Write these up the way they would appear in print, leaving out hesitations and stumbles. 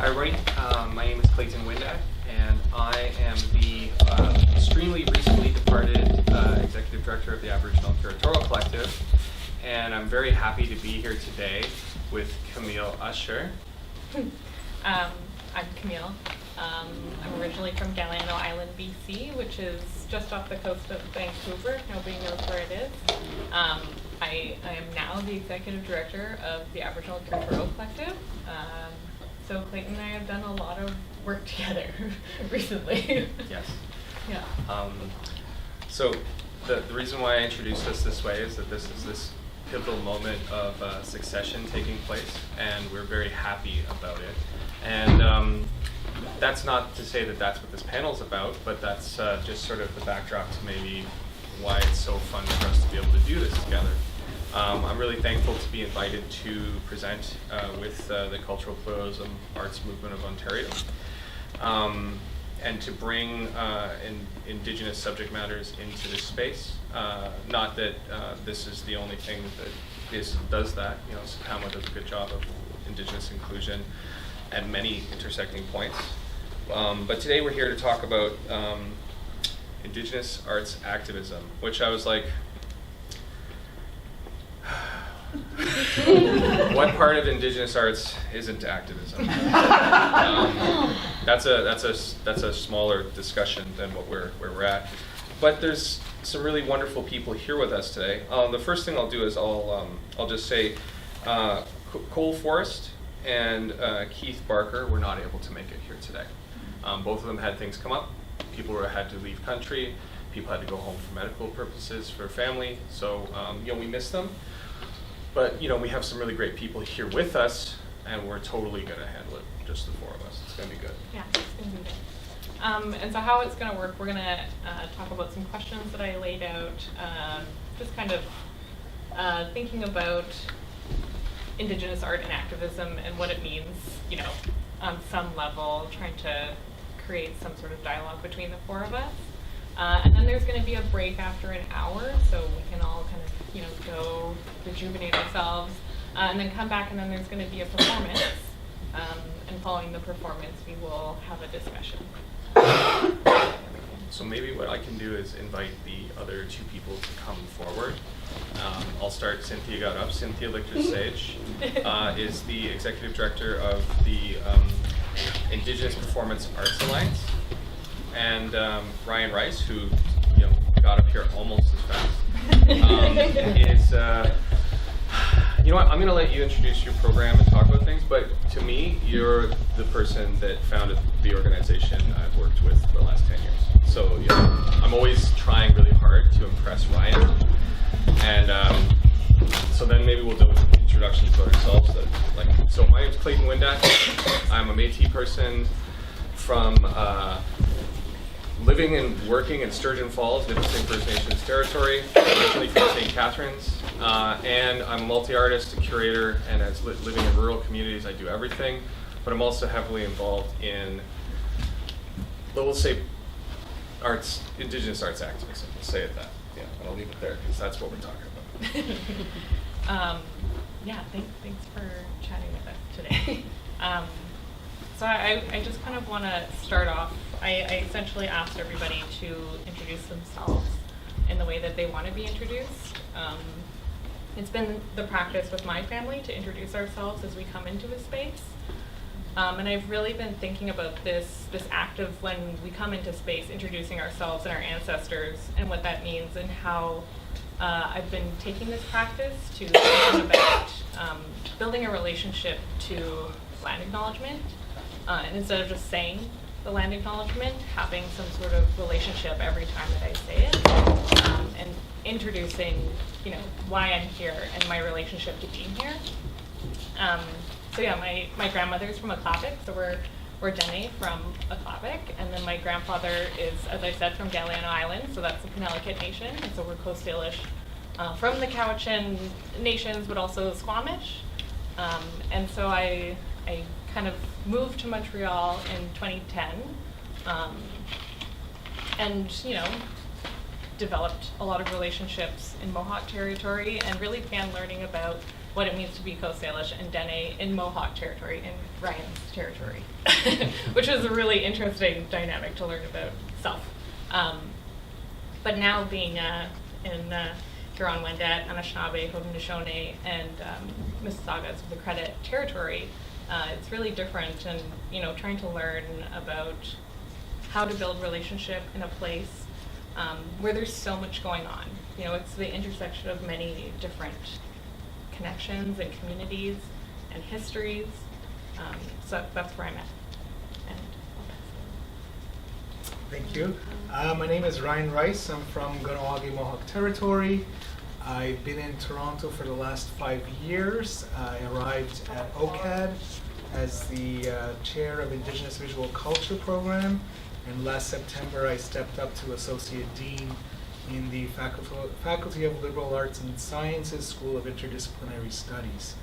Hi everybody, my name is Clayton Windatt, and I am the extremely recently departed Executive Director of the Aboriginal Curatorial Collective, and I'm very happy to be here today with Camille Usher. I'm Camille. I'm originally from Galiano Island, BC, which is just off the coast of Vancouver. Nobody knows where it is. I am now the Executive Director of the Aboriginal Curatorial Collective. So Clayton and I have done a lot of work together recently. Yes. Yeah. So the reason why I introduced us this way is that this is this pivotal moment of succession taking place, and we're very happy about it. And that's not to say that that's what this panel is about, but that's just sort of the backdrop to maybe why it's so fun for us to be able to do this together. I'm really thankful to be invited to present with the Cultural Pluralism Arts Movement of Ontario, and to bring Indigenous subject matters into this space. Not that this is the only thing that does that. You know, SPAMA does a good job of Indigenous inclusion at many intersecting points. But today we're here to talk about Indigenous arts activism, which I was like, what part of Indigenous arts isn't activism? That's a smaller discussion than where we're at. But there's some really wonderful people here with us today. The first thing I'll do is I'll just say Cole Forrest and Keith Barker were not able to make it here today. Both of them had things come up. People had to leave country. People had to go home for medical purposes, for family. So we miss them. But we have some really great people here with us, and we're totally going to handle it, just the four of us. It's going to be good. Yeah, it's going to be good. And so how it's going to work, we're going to talk about some questions that I laid out, just kind of thinking about Indigenous art and activism and what it means, on some level, trying to create some sort of dialogue between the four of us. And then there's going to be a break after an hour, so we can all kind of, go rejuvenate ourselves, and then come back, and then there's going to be a performance. And following the performance, we will have a discussion. So maybe what I can do is invite the other two people to come forward. I'll start. Cynthia got up. Cynthia Lichter-Sage is the Executive Director of the Indigenous Performance Arts Alliance. And Ryan Rice, who got up here almost as fast, is I'm going to let you introduce your program and talk about things. But to me, you're the person that founded the organization I've worked with for the last 10 years. So I'm always trying really hard to impress Ryan. And so then maybe we'll do an introduction to ourselves. So my name's Clayton Windatt. I'm a Métis person from living and working in Sturgeon Falls, Nipissing First Nations territory, originally from St. Catharines, and I'm a multi-artist, a curator, and as living in rural communities, I do everything, but I'm also heavily involved in, we'll say, Indigenous arts activism. We'll say it that. Yeah, and I'll leave it there because that's what we're talking about. Thanks for chatting with us today. So I just kind of want to start off. I essentially asked everybody to introduce themselves in the way that they want to be introduced. It's been the practice with my family to introduce ourselves as we come into a space. And I've really been thinking about this act of when we come into space, introducing ourselves and our ancestors and what that means, and how I've been taking this practice to think about building a relationship to land acknowledgement. And instead of just saying the land acknowledgement, having some sort of relationship every time that I say it, and introducing, why I'm here and my relationship to being here. My grandmother's from Aklavik, so we're Dene from Aklavik, and then my grandfather is, as I said, from Galiano Island, so that's the Penelakut Nation, and so we're Coast Salish from the Cowichan Nations, but also Squamish. And so I kind of moved to Montreal in 2010, and developed a lot of relationships in Mohawk territory, and really began learning about what it means to be Coast Salish and Dene in Mohawk territory, in Ryan's territory, which was a really interesting dynamic to learn about self. But now being in Huron, Windatt, Anishinaabe, Haudenosaunee, and Mississaugas of the Credit territory, it's really different, and trying to learn about how to build relationship in a place where there's so much going on. It's the intersection of many different connections and communities and histories. So that's where I'm at. And I'll pass it on. Thank you. My name is Ryan Rice. I'm from Kahnawake Mohawk Territory. I've been in Toronto for the last 5 years. I arrived at OCAD as the chair of Indigenous Visual Culture Program, and last September I stepped up to Associate Dean in the Faculty of Liberal Arts and Sciences School of Interdisciplinary Studies.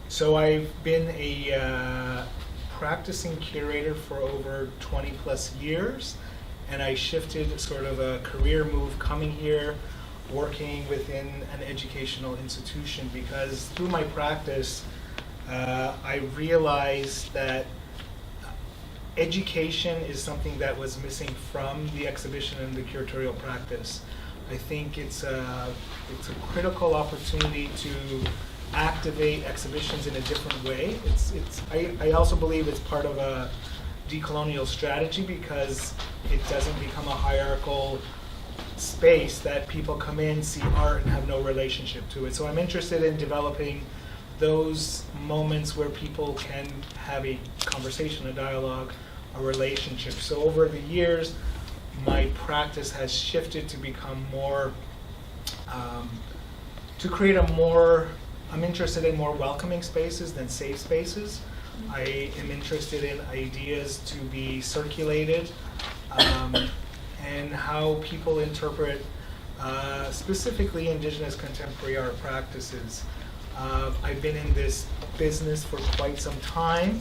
So I've been a practicing curator for over 20 plus years, and I shifted sort of a career move coming here, working within an educational institution, because through my practice I realized that education is something that was missing from the exhibition and the curatorial practice. I think it's a critical opportunity to activate exhibitions in a different way. I also believe it's part of a decolonial strategy, because it doesn't become a hierarchical space that people come in, see art, and have no relationship to it. So I'm interested in developing those moments where people can have a conversation, a dialogue, a relationship. So over the years, my practice has shifted to become more, to create a more, I'm interested in more welcoming spaces than safe spaces. I am interested in ideas to be circulated, and how people interpret specifically Indigenous contemporary art practices. I've been in this business for quite some time,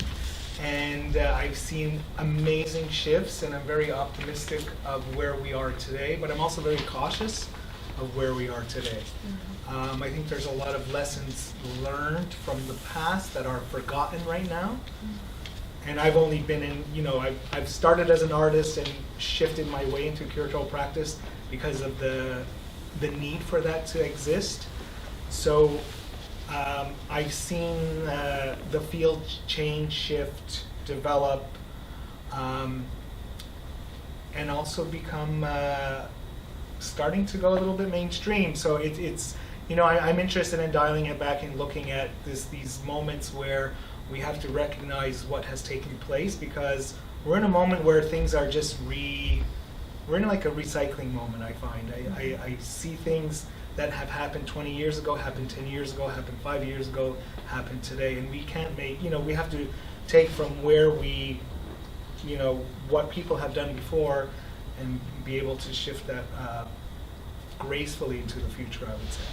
and I've seen amazing shifts, and I'm very optimistic of where we are today, but I'm also very cautious of where we are today. I think there's a lot of lessons learned from the past that are forgotten right now. And I've only been in, I've started as an artist and shifted my way into curatorial practice because of the need for that to exist. So I've seen the field change, shift, develop, and also become starting to go a little bit mainstream. So it's I'm interested in dialing it back and looking at these moments where we have to recognize what has taken place, because we're in a moment where things are just we're in like a recycling moment, I find. I see things that have happened 20 years ago, happened 10 years ago, happened 5 years ago, happened today, and we can't make, we have to take from where we, what people have done before, and be able to shift that gracefully into the future, I would say.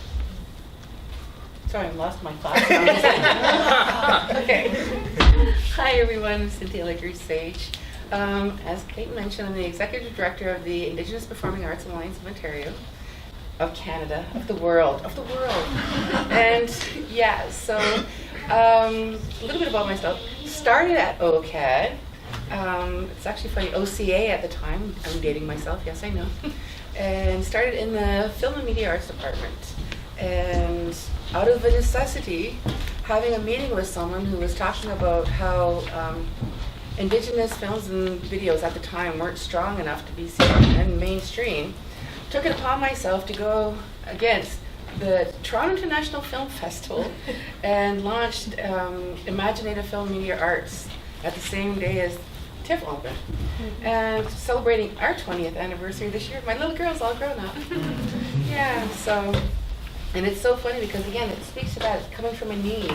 Sorry, I lost my thoughts. Okay. Hi, everyone. I'm Cynthia Sage. As Clayton mentioned, I'm the Executive Director of the Indigenous Performing Arts Alliance of Ontario, of Canada, of the world. And yeah, so a little bit about myself. Started at OCAD. It's actually funny, OCA at the time. I'm dating myself, yes, I know. And started in the Film and Media Arts Department. And out of a necessity, having a meeting with someone who was talking about how Indigenous films and videos at the time weren't strong enough to be seen and mainstream, took it upon myself to go against the Toronto International Film Festival and launched Imaginative Film Media Arts at the same day as TIFF opened. And celebrating our 20th anniversary this year. My little girl's all grown up. Yeah, so, and it's so funny because again, it speaks to that, it's coming from a need.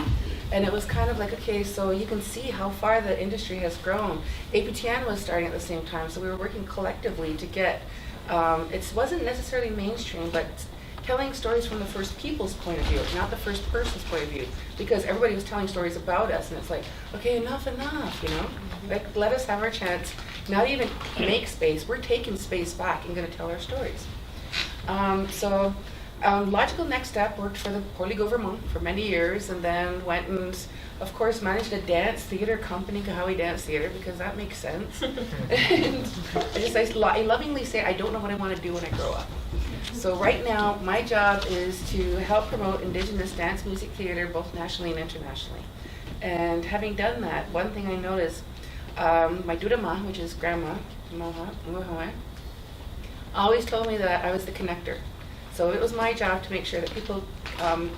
And it was kind of like, okay, so you can see how far the industry has grown. APTN was starting at the same time, so we were working collectively to get, it wasn't necessarily mainstream, but telling stories from the First People's point of view, not the first person's point of view, because everybody was telling stories about us, and it's like, okay, enough, like, let us have our chance, not even make space, we're taking space back and gonna tell our stories. So logical next step, worked for the Porligo Vermont for many years, and then went and, of course, managed a dance theater company, Kahawi Dance Theater, because that makes sense. And I lovingly say, I don't know what I want to do when I grow up. So right now, my job is to help promote Indigenous dance music theater, both nationally and internationally. And having done that, one thing I noticed, my Dudama, which is grandma, Moha, always told me that I was the connector. So it was my job to make sure that people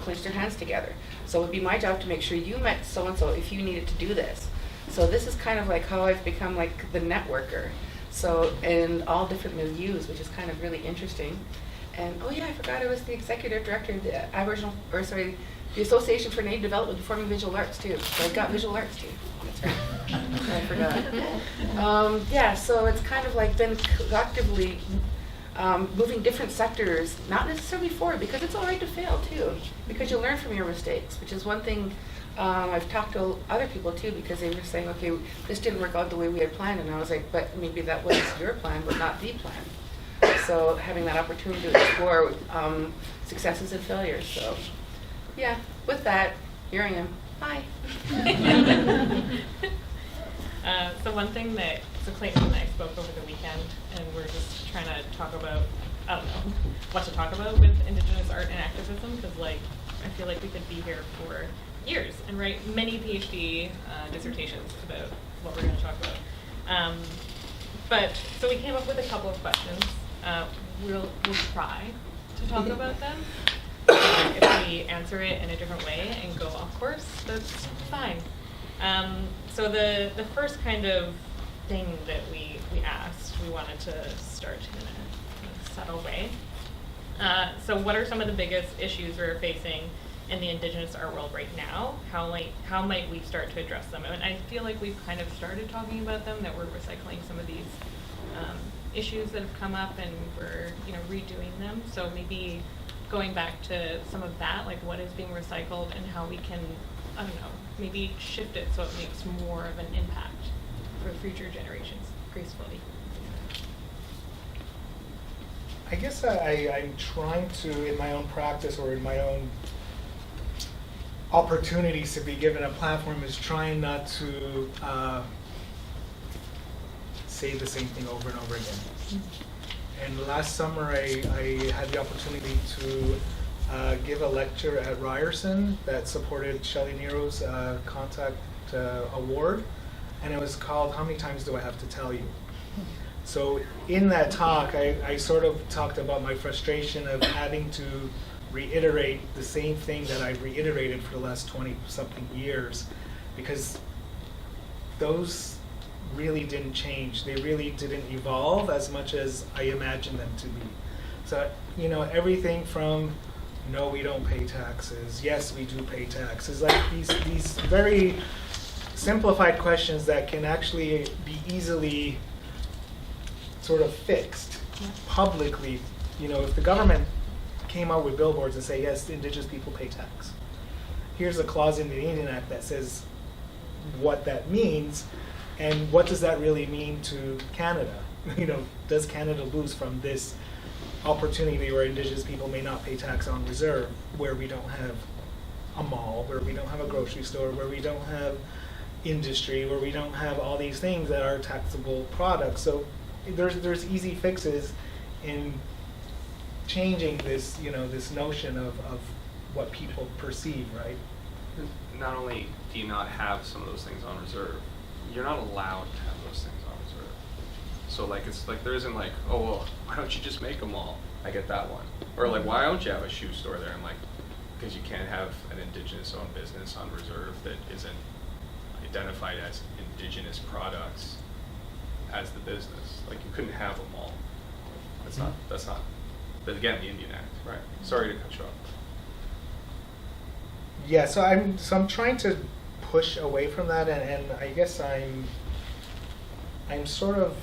clenched their hands together. So it would be my job to make sure you met so-and-so if you needed to do this. So this is kind of like how I've become like the networker. So in all different milieus, which is kind of really interesting. And oh yeah, I forgot I was the executive director of the the Association for Native Development Performing Visual Arts too. So I got visual arts too. That's right. I forgot. Yeah, so it's kind of like been collectively moving different sectors, not necessarily forward, because it's all right to fail too, because you learn from your mistakes, which is one thing I've talked to other people too, because they were saying, okay, this didn't work out the way we had planned, and I was like, but maybe that was your plan, but not the plan. So having that opportunity to explore successes and failures. So yeah, with that, here I am. Hi. So one thing that, so Clayton and I spoke over the weekend, and we're just trying to talk about, I don't know, what to talk about with Indigenous art and activism, because like, I feel like we could be here for years and write many PhD dissertations about what we're going to talk about. But, so we came up with a couple of questions. We'll try to talk about them. If we answer it in a different way and go off course, that's fine. So the first kind of thing that we asked, we wanted to start in a subtle way. So what are some of the biggest issues we're facing in the Indigenous art world right now? How might we start to address them? And I feel like we've kind of started talking about them, that we're recycling some of these issues that have come up, and we're redoing them. So maybe going back to some of that, like what is being recycled and how we can, I don't know, maybe shift it so it makes more of an impact for future generations gracefully. I guess I'm trying to, in my own practice or in my own opportunities to be given a platform, is trying not to say the same thing over and over again. Mm-hmm. And last summer I had the opportunity to give a lecture at Ryerson that supported Shelley Nero's Contact Award, and it was called "How Many Times Do I Have to Tell You?" So in that talk, I sort of talked about my frustration of having to reiterate the same thing that I've reiterated for the last 20-something years, because those really didn't change. They really didn't evolve as much as I imagined them to be. So, everything from, no, we don't pay taxes, yes, we do pay taxes, like these very simplified questions that can actually be easily sort of fixed publicly. If the government came out with billboards and say, yes, Indigenous people pay tax. Here's a clause in the Indian Act that says what that means, and what does that really mean to Canada? Does Canada lose from this opportunity where Indigenous people may not pay tax on reserve, where we don't have a mall, where we don't have a grocery store, where we don't have industry, where we don't have all these things that are taxable products? So there's easy fixes in changing this, this notion of what people perceive, right? Not only do you not have some of those things on reserve, you're not allowed to have those things on reserve. So it's like there isn't like, oh well, why don't you just make them all? I get that one. Or like, why don't you have a shoe store there? I'm like, because you can't have an Indigenous owned business on reserve that isn't identified as Indigenous products as the business. Like you couldn't have them all. That's not. But again, the Indian Act, right? Sorry to cut you off. Yeah, so I'm trying to push away from that, and I guess I'm sort of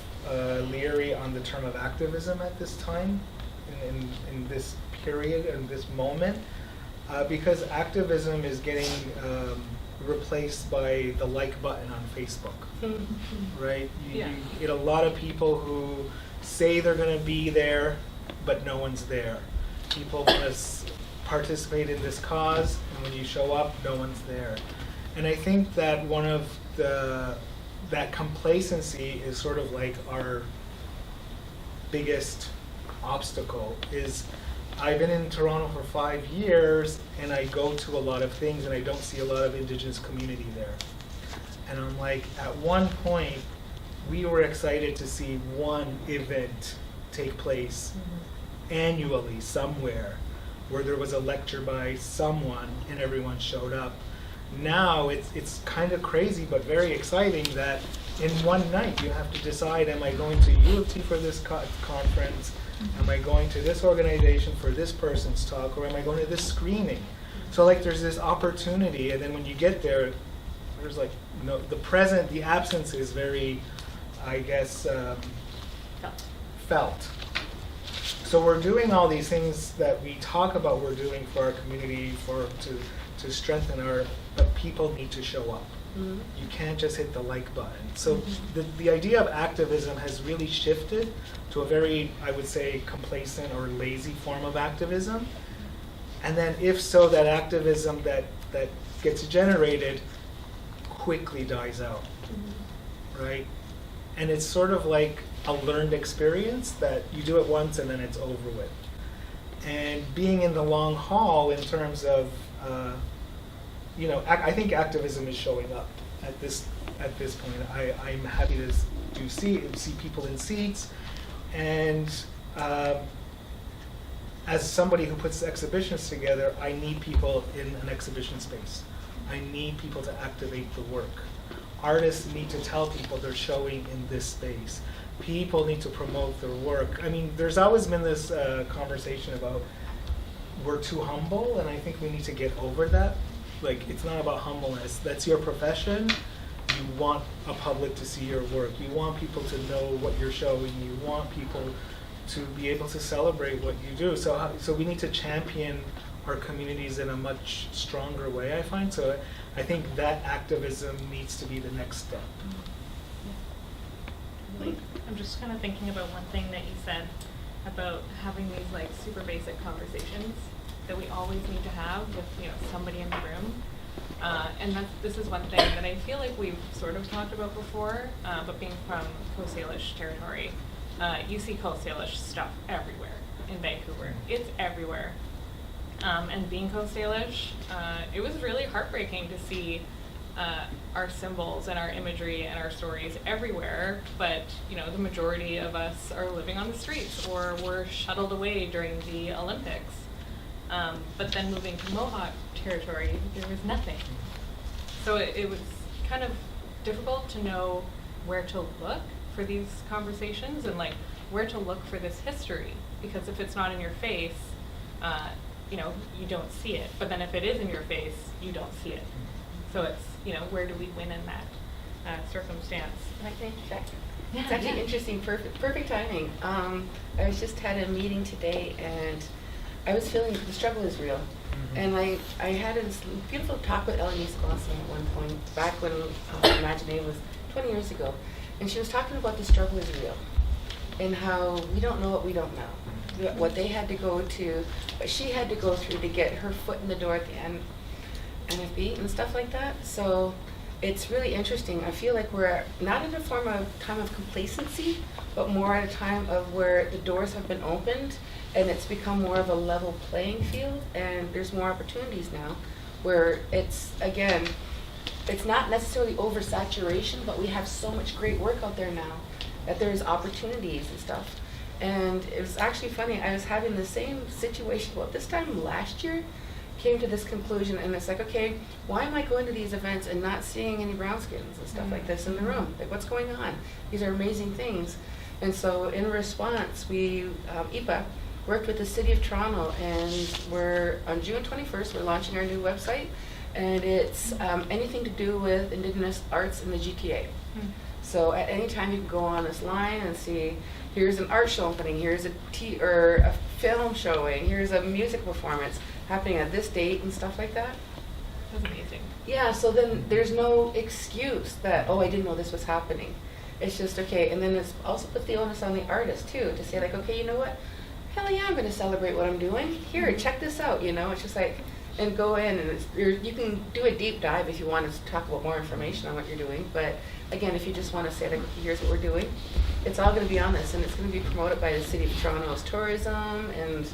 leery on the term of activism at this time, in this period, in this moment, because activism is getting replaced by the like button on Facebook, right? You get a lot of people who say they're going to be there, but no one's there. people want to participate in this cause, and when you show up, no one's there. And I think that one of that complacency is sort of like our biggest obstacle. Is I've been in Toronto for 5 years, and I go to a lot of things, and I don't see a lot of Indigenous community there. And I'm like, at one point, we were excited to see one event take place annually somewhere, where there was a lecture by someone and everyone showed up. Now it's kind of crazy but very exciting that in one night you have to decide, am I going to U of T for this conference? Am I going to this organization for this person's talk? Or am I going to this screening? So like there's this opportunity, and then when you get there, there's like no, the absence is very, I guess, felt. So we're doing all these things that we talk about we're doing for our community to strengthen but people need to show up. Mm-hmm. You can't just hit the like button. So the idea of activism has really shifted to a very, I would say, complacent or lazy form of activism. And then if so, that activism that gets generated quickly dies out, right? And it's sort of like a learned experience that you do it once and then it's over with. And being in the long haul in terms of, I think activism is showing up at this point. I'm happy to see people in seats, and as somebody who puts exhibitions together, I need people in an exhibition space. I need people to activate the work. Artists need to tell people they're showing in this space. People need to promote their work. I mean, there's always been this conversation about we're too humble, and I think we need to get over that. Like, it's not about humbleness. That's your profession. You want a public to see your work. You want people to know what you're showing. You want people to be able to celebrate what you do. So we need to champion our communities in a much stronger way, I find. So I think that activism needs to be the next step. I'm just kind of thinking about one thing that you said about having these like super basic conversations that we always need to have with somebody in the room. And this is one thing that I feel like we've sort of talked about before, but being from Coast Salish territory, you see Coast Salish stuff everywhere in Vancouver. It's everywhere. And being Coast Salish, it was really heartbreaking to see our symbols and our imagery and our stories everywhere, but the majority of us are living on the streets or were shuttled away during the Olympics. But then moving to Mohawk territory, there was nothing. So it was kind of difficult to know where to look for these conversations and like where to look for this history, because if it's not in your face, you don't see it. But then if it is in your face, you don't see it. So it's, where do we win in that circumstance? I think it's actually interesting, perfect timing. I just had a meeting today, and I was feeling the struggle is real. And I had this beautiful talk with Eleni Squasson at one point, back when Imagine was 20 years ago. And she was talking about the struggle is real, and how we don't know what we don't know. What they had to go to, what she had to go through to get her foot in the door at the end, NFB and stuff like that. So it's really interesting. I feel like we're not in a time of complacency, but more at a time of where the doors have been opened and it's become more of a level playing field, and there's more opportunities now where it's not necessarily oversaturation, but we have so much great work out there now that there's opportunities and stuff. And it was actually funny, I was having the same situation, this time last year, came to this conclusion, and it's like, okay, why am I going to these events and not seeing any brownskins and stuff like this in the room? Like, what's going on? These are amazing things. And so in response, we, IPAA, worked with the City of Toronto, and we're, on June 21st, we're launching our new website, and it's anything to do with Indigenous arts in the GTA. So at any time you can go on this line and see, here's an art show opening, here's a film showing, here's a music performance happening at this date and stuff like that. That's amazing. Yeah, so then there's no excuse that, I didn't know this was happening. It's just, okay, and then it's also put the onus on the artist too, to say like, okay, you know what? hell yeah, I'm going to celebrate what I'm doing. Here, check this out, you know. It's just like, and go in, and you can do a deep dive if you want to talk about more information on what you're doing. But again, if you just want to say, like, here's what we're doing, it's all going to be on this, and it's going to be promoted by the City of Toronto's tourism, and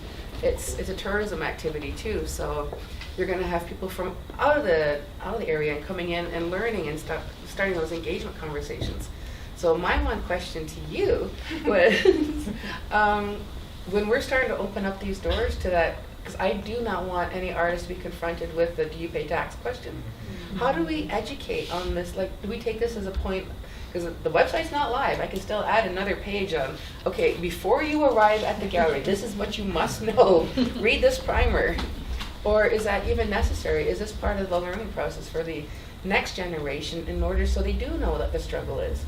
it's a tourism activity too. So you're going to have people from out of the area and coming in and learning and starting those engagement conversations. So my one question to you was, when we're starting to open up these doors to that, because I do not want any artist to be confronted with the do you pay tax question. How do we educate on this? Like, do we take this as a point? Because the website's not live. I can still add another page on, okay, before you arrive at the gallery, this is what you must know. Read this primer. Or is that even necessary? Is this part of the learning process for the next generation in order so they do know what the struggle is?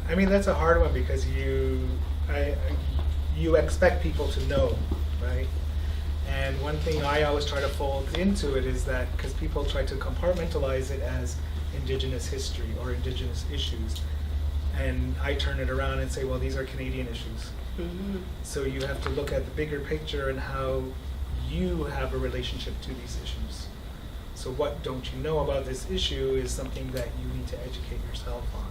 I mean, that's a hard one because you expect people to know, right? And one thing I always try to fold into it is that because people try to compartmentalize it as Indigenous history or Indigenous issues, and I turn it around and say, well, these are Canadian issues. Mm-hmm. So you have to look at the bigger picture and how you have a relationship to these issues. So what don't you know about this issue is something that you need to educate yourself on.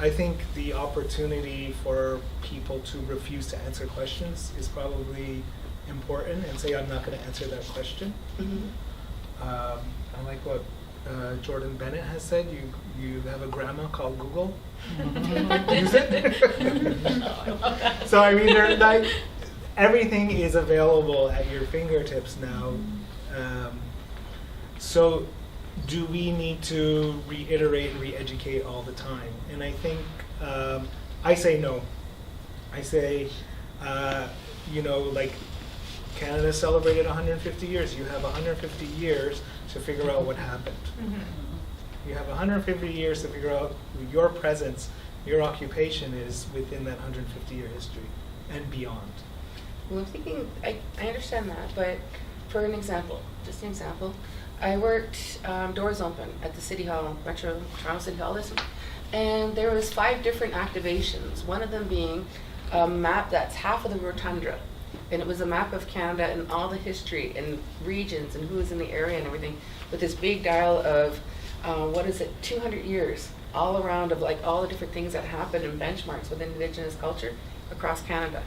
I think the opportunity for people to refuse to answer questions is probably important and say, I'm not going to answer that question. Mm-hmm. I like what Jordan Bennett has said, you have a grandma called Google. Use it. So I mean, like, everything is available at your fingertips now. So do we need to reiterate and re-educate all the time? And I think I say no. I say, like, Canada celebrated 150 years. You have 150 years to figure out what happened. Mm-hmm. You have 150 years to figure out who your presence, your occupation is within that 150-year history and beyond. Well, I'm thinking, I understand that, but for an example, just an example, I worked doors open at the City Hall, Metro Toronto City Hall this week, and there was 5 different activations, one of them being a map that's half of the rotunda. And it was a map of Canada and all the history and regions and who was in the area and everything, with this big dial of, 200 years all around of like all the different things that happened and benchmarks with Indigenous culture across Canada.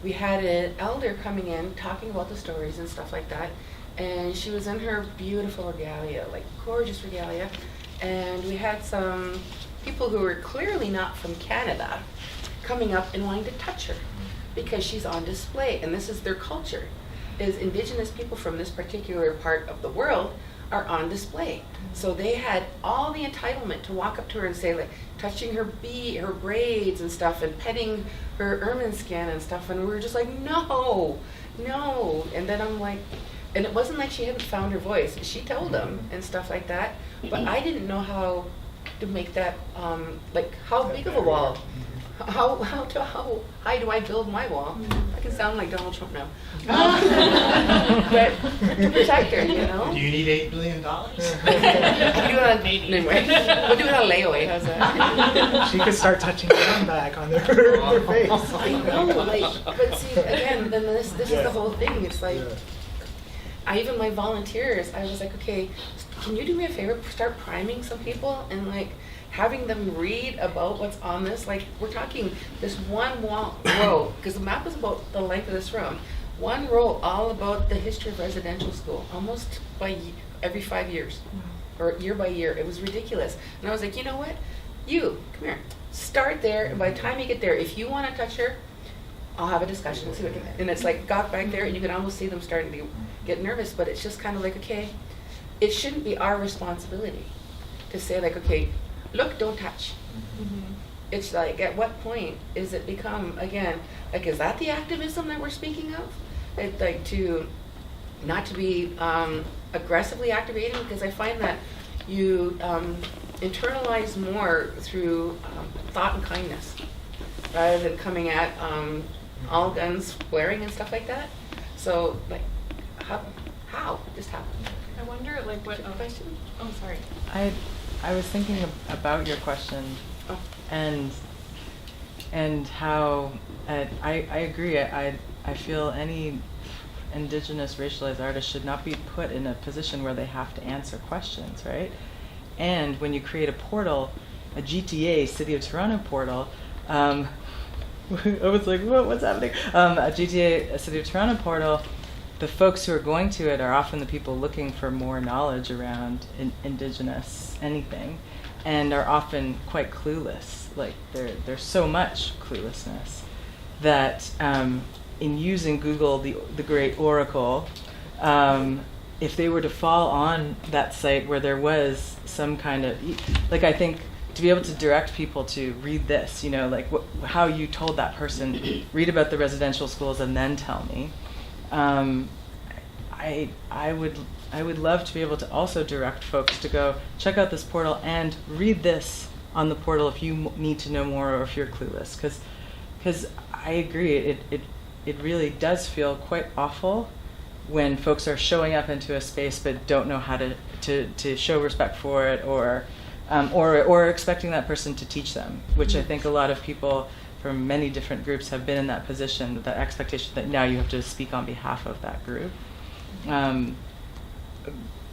We had an elder coming in talking about the stories and stuff like that, and she was in her beautiful regalia, like gorgeous regalia, and we had some people who were clearly not from Canada coming up and wanting to touch her, because she's on display, and this is their culture, is Indigenous people from this particular part of the world are on display. So they had all the entitlement to walk up to her and say, like, touching her braids and stuff, and petting her ermine skin and stuff, and we were just like, no. And then I'm like, and it wasn't like she hadn't found her voice. She told them and stuff like that, but I didn't know how to make that, like, how big of a wall. How high do I build my wall? I can sound like Donald Trump now. But to protect her, you know? Do you need $8 billion? We'll do it on, anyway, we'll do it on layaway. How's that? She could start touching them back on their face. I know, like, but see, again, then this is the whole thing. It's like, even my volunteers, I was like, okay, can you do me a favor, start priming some people and like having them read about what's on this. Like, we're talking this one row, because the map is about the length of this room. One row all about the history of residential school, almost by every 5 years, or year by year. It was ridiculous. And I was like, you know what? You, come here. Start there, and by the time you get there, if you want to touch her, I'll have a discussion and see what we can. And it's like, got back there, and you can almost see them starting to get nervous, but it's just kind of like, okay, it shouldn't be our responsibility to say, like, okay, look, don't touch. Mm-hmm. It's like, at what point is it become, again, like, is that the activism that we're speaking of? It's like not to be aggressively activating, because I find that you internalize more through thought and kindness, rather than coming at all guns blaring and stuff like that. So, like, how? Just how? I wonder, like, what question? Oh, sorry. I was thinking about your question, and and how I agree. I feel any Indigenous racialized artist should not be put in a position where they have to answer questions, right? And when you create a portal, a GTA City of Toronto portal, I was like, what's happening? A GTA City of Toronto portal, the folks who are going to it are often the people looking for more knowledge around Indigenous anything, and are often quite clueless. Like there's so much cluelessness that in using Google, the great oracle, if they were to fall on that site where there was some kind of, like, I think to be able to direct people to read this, like how you told that person, read about the residential schools and then tell me. I would love to be able to also direct folks to go check out this portal and read this on the portal if you need to know more or if you're clueless, because I agree, it really does feel quite awful when folks are showing up into a space but don't know how to show respect for it, or expecting that person to teach them, which I think a lot of people from many different groups have been in that position, that expectation that now you have to speak on behalf of that group.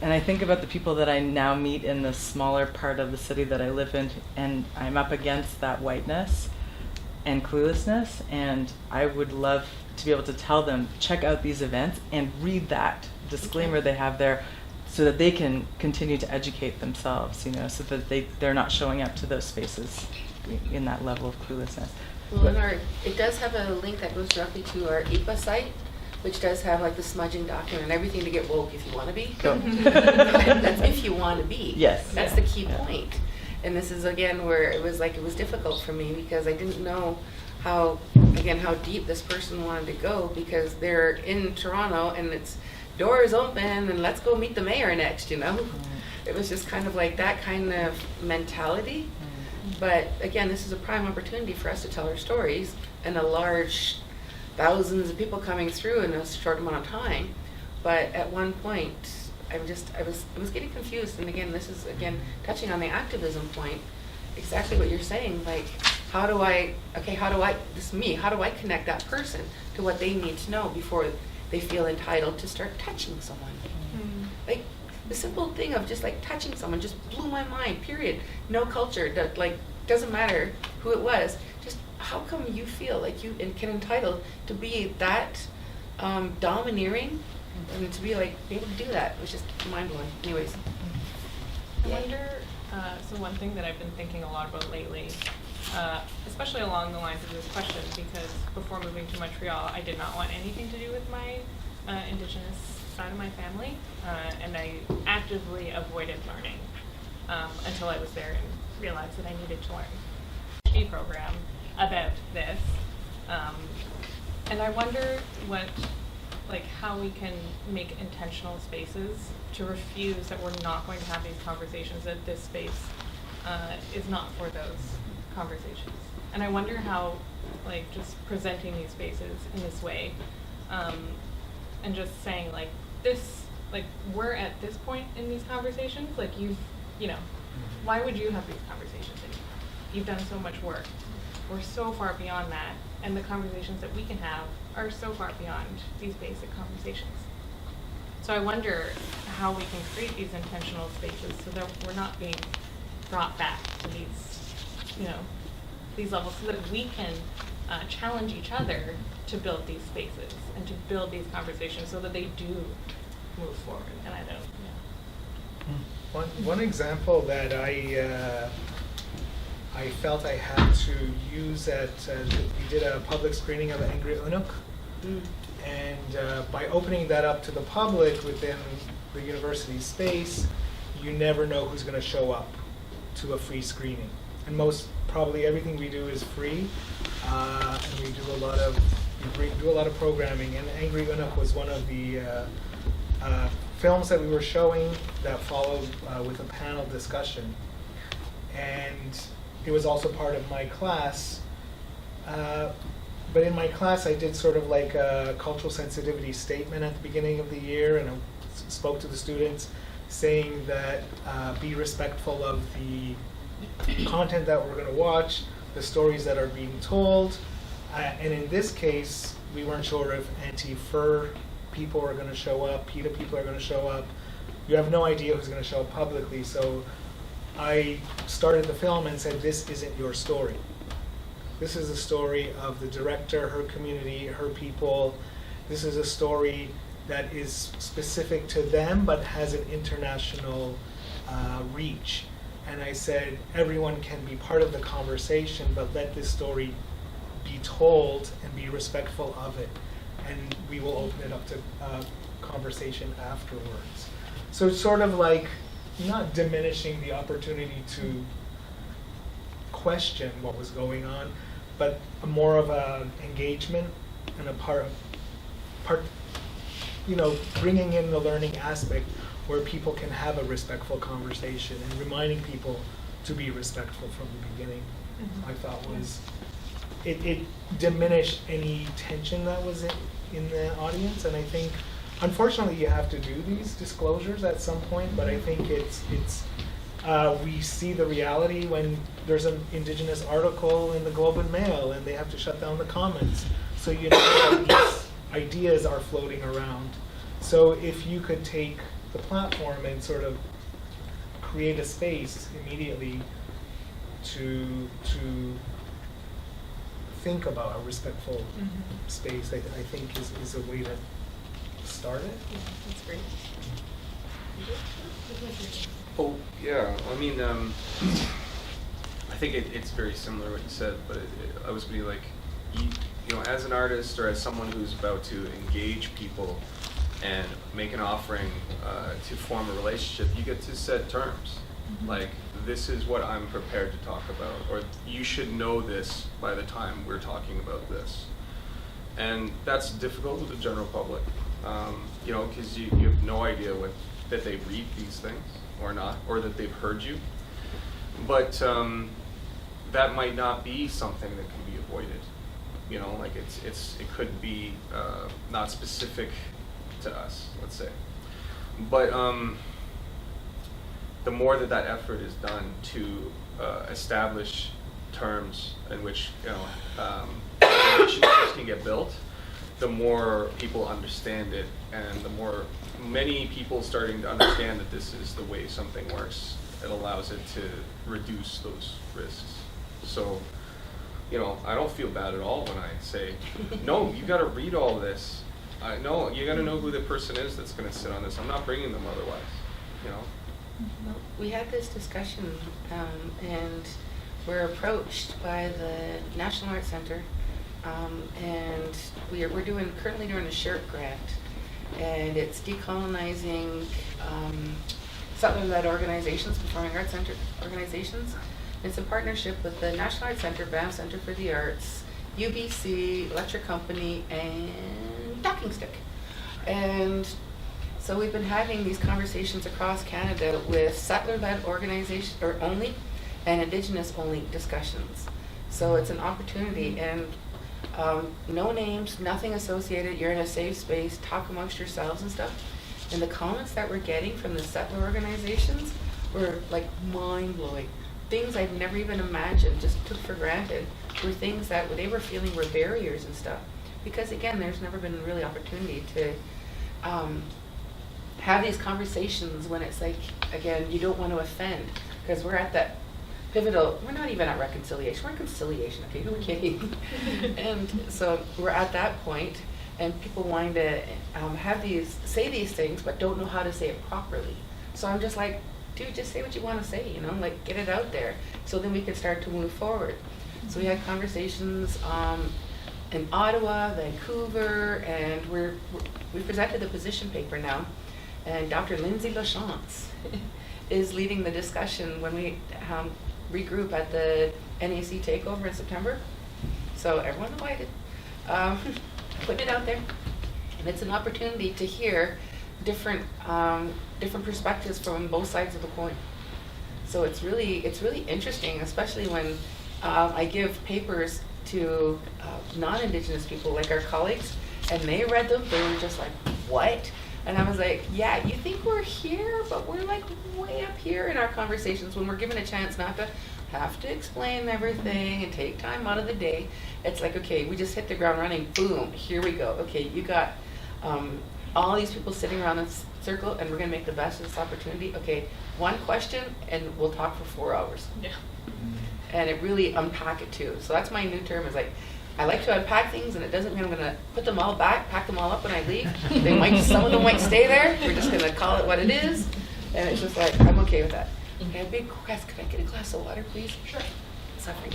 And I think about the people that I now meet in the smaller part of the city that I live in, and I'm up against that whiteness and cluelessness, and I would love to be able to tell them, check out these events and read that disclaimer they have there, so that they can continue to educate themselves, so that they're not showing up to those spaces in that level of cluelessness. Well, it does have a link that goes directly to our IPAA site, which does have like the smudging document and everything to get woke if you want to be. That's if you want to be. Yes. That's the key point. And this is again where it was difficult for me, because I didn't know how deep this person wanted to go, because they're in Toronto and it's doors open and let's go meet the mayor next, It was just kind of like that kind of mentality. But again, this is a prime opportunity for us to tell our stories, and a large thousands of people coming through in a short amount of time. But at one point, I was getting confused. And again, this is touching on the activism point, exactly what you're saying. Like, how do I connect that person to what they need to know before they feel entitled to start touching someone? Like, the simple thing of just like touching someone just blew my mind, period. No culture, doesn't matter who it was. Just how come you feel like you can entitled to be that domineering, and to be able to do that? It was just mind blowing. Anyways. I wonder, so one thing that I've been thinking a lot about lately, especially along the lines of this question, because before moving to Montreal, I did not want anything to do with my Indigenous side of my family, and I actively avoided learning until I was there and realized that I needed to learn a program about this. And I wonder how we can make intentional spaces to refuse that we're not going to have these conversations, that this space is not for those conversations. And I wonder how, just presenting these spaces in this way, and just saying, this, we're at this point in these conversations, why would you have these conversations anymore? You've done so much work. We're so far beyond that, and the conversations that we can have are so far beyond these basic conversations. So I wonder how we can create these intentional spaces so that we're not being brought back to these, these levels, so that we can challenge each other to build these spaces and to build these conversations so that they do move forward. And I don't, One example that I felt I had to use at, we did a public screening of Angry Unuk, and by opening that up to the public within the university space, you never know who's going to show up to a free screening. And probably everything we do is free, and we do a lot of programming. And Angry Unuk was one of the films that we were showing that followed with a panel discussion. And it was also part of my class. But in my class, I did sort of like a cultural sensitivity statement at the beginning of the year, and I spoke to the students saying that be respectful of the content that we're going to watch, the stories that are being told. And in this case, we weren't sure if anti-fur people are going to show up, PETA people are going to show up. You have no idea who's going to show up publicly. So I started the film and said, this isn't your story. This is a story of the director, her community, her people. This is a story that is specific to them, but has an international reach. And I said, everyone can be part of the conversation, but let this story be told and be respectful of it. And we will open it up to conversation afterwards. So it's sort of like not diminishing the opportunity to question what was going on, but more of an engagement and a part, bringing in the learning aspect where people can have a respectful conversation and reminding people to be respectful from the beginning. I thought was, it diminished any tension that was in the audience, and I think, unfortunately, you have to do these disclosures at some point, but I think we see the reality when there's an Indigenous article in the Globe and Mail and they have to shut down the comments. So you know that these ideas are floating around. So if you could take the platform and sort of create a space immediately to think about a respectful space, I think is a way to start it. Yeah, that's great. Oh, yeah. I mean, I think it's very similar what you said, but I was being like, as an artist or as someone who's about to engage people and make an offering to form a relationship, you get to set terms. Like, this is what I'm prepared to talk about, or you should know this by the time we're talking about this. And that's difficult with the general public, because you have no idea that they read these things or not, or that they've heard you. But that might not be something that can be avoided. Like it could be not specific to us, let's say. But the more that effort is done to establish terms in which relationships can get built, the more people understand it, and the more many people starting to understand that this is the way something works, it allows it to reduce those risks. So, I don't feel bad at all when I say, no, you got to read all this. No, you got to know who the person is that's going to sit on this. I'm not bringing them otherwise. We had this discussion, and we're approached by the National Arts Center, and we're currently doing a shirt grant, and it's decolonizing settler-led organizations, performing arts center organizations. It's a partnership with the National Arts Center, BAM Center for the Arts, UBC, Lecture Company, and Talking Stick. And so we've been having these conversations across Canada with settler-led organizations, or only, and Indigenous-only discussions. So it's an opportunity, and no names, nothing associated. You're in a safe space, talk amongst yourselves and stuff. And the comments that we're getting from the settler organizations were like mind-blowing. Things I'd never even imagined, just took for granted, were things that they were feeling were barriers and stuff. Because again, there's never been really opportunity to have these conversations when it's like, again, you don't want to offend, because we're at that pivotal, we're not even at reconciliation, we're at conciliation, okay, who are we kidding? And so we're at that point, and people wanting to say these things, but don't know how to say it properly. So I'm just like, dude, just say what you want to say, like get it out there, so then we can start to move forward. So we had conversations in Ottawa, Vancouver, and we presented the position paper now, and Dr. Lindsay Lachance is leading the discussion when we regroup at the NAC takeover in September. So everyone invited, putting it out there, and it's an opportunity to hear different perspectives from both sides of the coin. So it's really interesting, especially when I give papers to non-Indigenous people like our colleagues, and they read them, they were just like, what? And I was like, yeah, you think we're here, but we're like way up here in our conversations when we're given a chance not to have to explain everything and take time out of the day. It's like, okay, we just hit the ground running, boom, here we go. Okay, you got all these people sitting around this circle, and we're gonna make the best of this opportunity. Okay, one question, and we'll talk for 4 hours. Yeah. And it really unpack it too. So that's my new term, is like, I like to unpack things, and it doesn't mean I'm gonna put them all back, pack them all up when I leave. Some of them might stay there. We're just gonna call it what it is. And it's just like, I'm okay with that. Okay, a big request, could I get a glass of water, please? Sure. Suffering.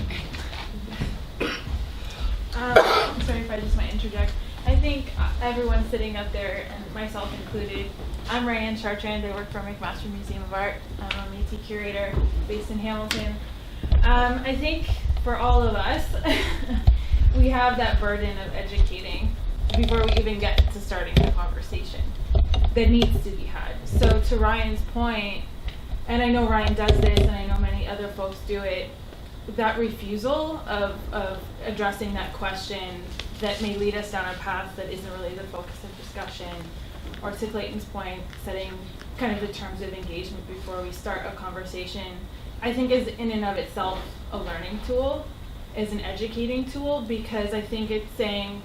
Sorry if I just might interject. I think everyone sitting up there, and myself included, I'm Ryan Chartrand. I work for McMaster Museum of Art. I'm a Métis curator based in Hamilton. I think for all of us, we have that burden of educating before we even get to starting the conversation that needs to be had. So to Ryan's point, and I know Ryan does this, and I know many other folks do it, that refusal of addressing that question that may lead us down a path that isn't really the focus of discussion, or to Clayton's point, setting kind of the terms of engagement before we start a conversation, I think is in and of itself a learning tool, is an educating tool, because I think it's saying,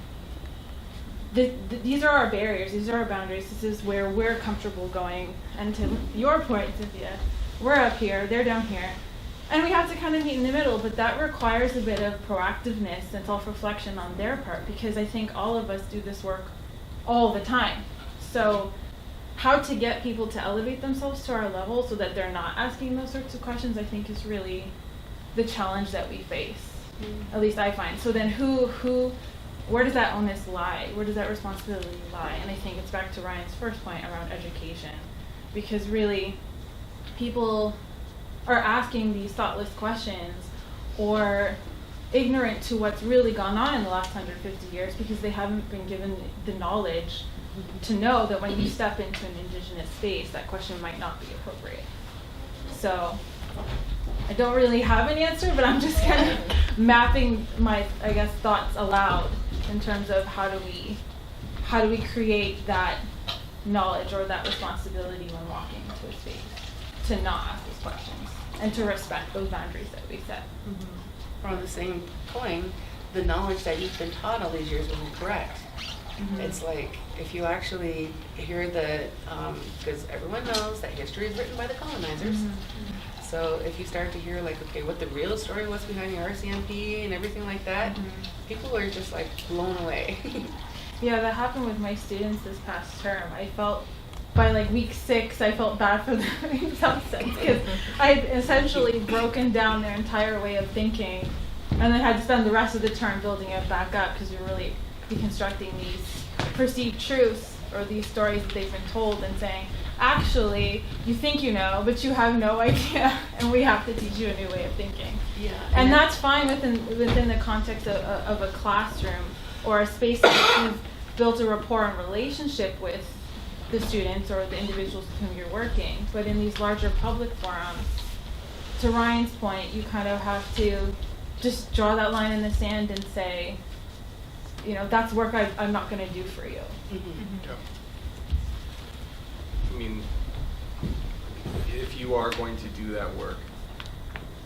these are our barriers, these are our boundaries, this is where we're comfortable going, and to your point, Cynthia, we're up here, they're down here. And we have to kind of meet in the middle, but that requires a bit of proactiveness and self-reflection on their part, because I think all of us do this work all the time. So how to get people to elevate themselves to our level so that they're not asking those sorts of questions, I think is really the challenge that we face, at least I find. So then where does that onus lie? Where does that responsibility lie? And I think it's back to Ryan's first point around education, because really people are asking these thoughtless questions or ignorant to what's really gone on in the last 150 years because they haven't been given the knowledge to know that when you step into an Indigenous space, that question might not be appropriate. So I don't really have an answer, but I'm just kind of mapping my, I guess, thoughts aloud in terms of how do we create that knowledge or that responsibility when walking into a space to not ask those questions and to respect those boundaries that we set. On the same coin, the knowledge that you've been taught all these years was incorrect. It's like, if you actually hear because everyone knows that history is written by the colonizers. So if you start to hear like, okay, what the real story was behind the RCMP and everything like that, people are just like blown away. Yeah, that happened with my students this past term. I felt by like week 6, I felt bad for them in some sense, because I had essentially broken down their entire way of thinking, and then had to spend the rest of the term building it back up, because we're really deconstructing these perceived truths or these stories that they've been told, and saying, actually, you think you know, but you have no idea, and we have to teach you a new way of thinking. Yeah. And that's fine within the context of a classroom or a space that you've built a rapport and relationship with the students or the individuals with whom you're working. But in these larger public forums, to Ryan's point, you kind of have to just draw that line in the sand and say, you know, that's work I'm not going to do for you. Yeah. I mean, if you are going to do that work,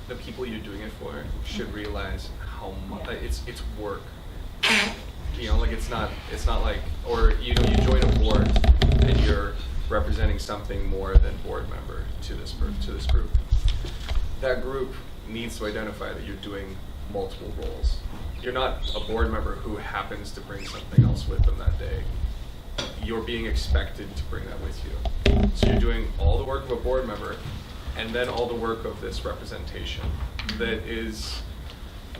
the people you're doing it for should realize how much it's work. You know, like it's not like, or you know, you join a board and you're representing something more than board member to this group. That group needs to identify that you're doing multiple roles. You're not a board member who happens to bring something else with them that day. You're being expected to bring that with you. So you're doing all the work of a board member and then all the work of this representation that is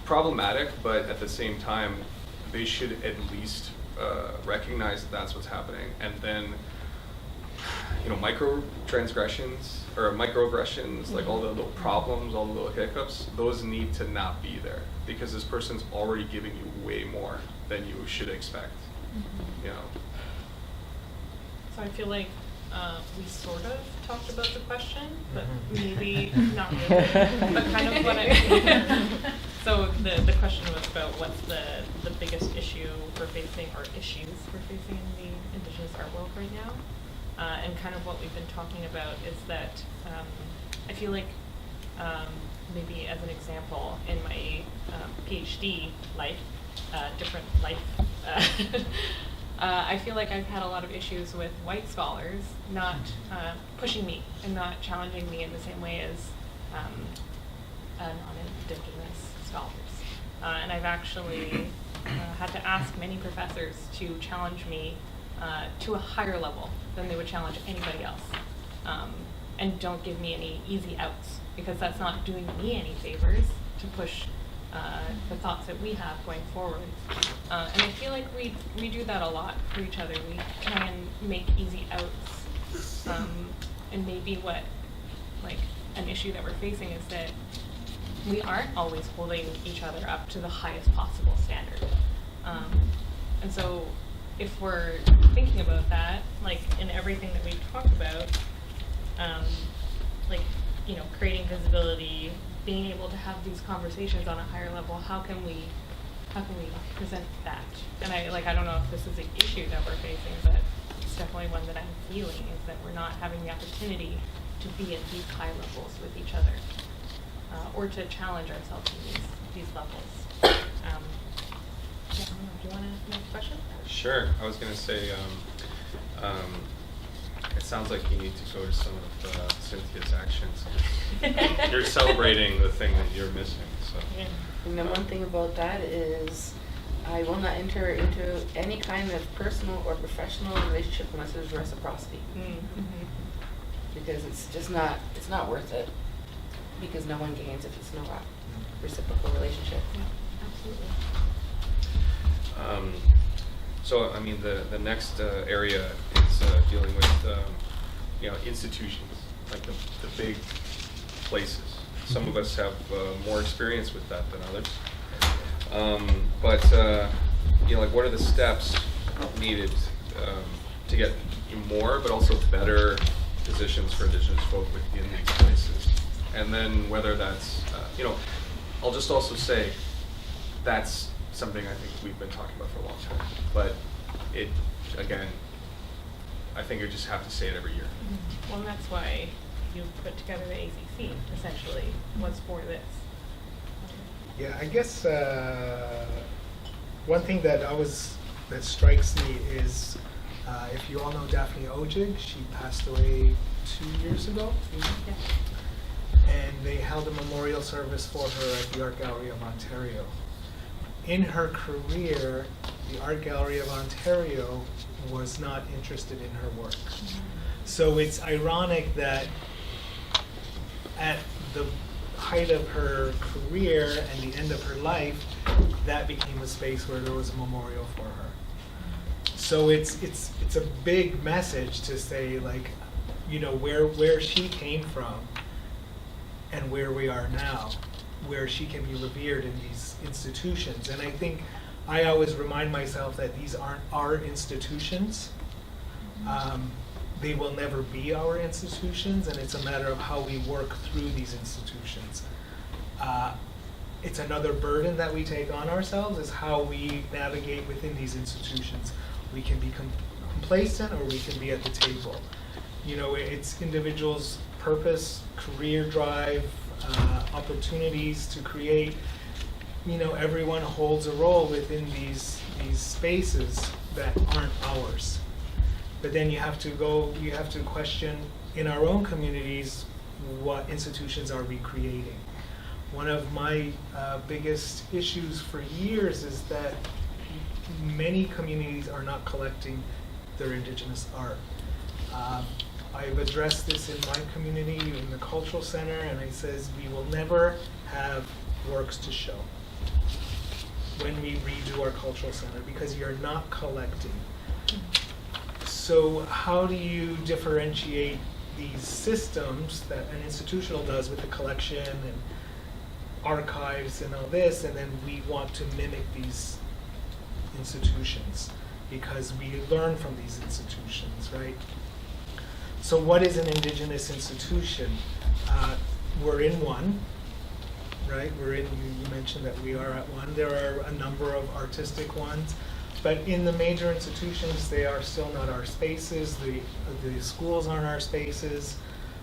problematic, but at the same time, they should at least recognize that that's what's happening. And then, you know, microaggressions, like all the little problems, all the little hiccups, those need to not be there, because this person's already giving you way more than you should expect. You know. So I feel like we sort of talked about the question, but maybe not really. But kind of what I so the question was about what's the biggest issue we're facing, or issues we're facing in the Indigenous art world right now. And kind of what we've been talking about is that I feel like maybe as an example, in my PhD life, different life, I feel like I've had a lot of issues with white scholars not pushing me and not challenging me in the same way as non-Indigenous scholars. And I've actually had to ask many professors to challenge me to a higher level than they would challenge anybody else. And don't give me any easy outs, because that's not doing me any favors to push the thoughts that we have going forward. And I feel like we do that a lot for each other. We try and make easy outs. And maybe what, like, an issue that we're facing is that we aren't always holding each other up to the highest possible standard. And so if we're thinking about that, like in everything that we've talked about, like, you know, creating visibility, being able to have these conversations on a higher level, how can we present that? And I don't know if this is an issue that we're facing, but it's definitely one that I'm feeling, is that we're not having the opportunity to be at these high levels with each other, or to challenge ourselves in these levels. Yeah, I don't know, do you want to make a question? Sure. I was going to say, it sounds like you need to go to some of Cynthia's actions. You're celebrating the thing that you're missing. So. Yeah. And the one thing about that is I will not enter into any kind of personal or professional relationship unless there's reciprocity. Mm-hmm. Because it's just not, it's not worth it. Because no one gains if it's not a reciprocal relationship. Yeah, absolutely. So, I mean, the next area is dealing with, institutions, like the big places. Some of us have more experience with that than others. But like, what are the steps needed to get more, but also better positions for Indigenous folk within these places? And then whether that's, I'll just also say that's something I think we've been talking about for a long time. But it, again, I think you just have to say it every year. Mm-hmm. Well, and that's why you put together the ACC, essentially, was for this. Yeah, I guess one thing that strikes me is, if you all know Daphne Odjick, she passed away 2 years ago. Yeah. And they held a memorial service for her at the Art Gallery of Ontario. In her career, the Art Gallery of Ontario was not interested in her work. Mm-hmm. So it's ironic that at the height of her career and the end of her life, that became a space where there was a memorial for her. So it's a big message to say, like, where she came from and where we are now, where she can be revered in these institutions. And I think I always remind myself that these aren't our institutions. They will never be our institutions, and it's a matter of how we work through these institutions. It's another burden that we take on ourselves, is how we navigate within these institutions. We can be complacent, or we can be at the table. It's individuals' purpose, career drive, opportunities to create. Everyone holds a role within these spaces that aren't ours. But then you have to question in our own communities, what institutions are we creating? One of my biggest issues for years is that many communities are not collecting their Indigenous art. I've addressed this in my community, in the cultural center, and I says we will never have works to show when we redo our cultural center, because you're not collecting. So how do you differentiate these systems that an institutional does with the collection and archives and all this, and then we want to mimic these institutions because we learn from these institutions, right? So what is an Indigenous institution? We're in one, right? You mentioned that we are at one. There are a number of artistic ones, but in the major institutions, they are still not our spaces. The schools aren't our spaces.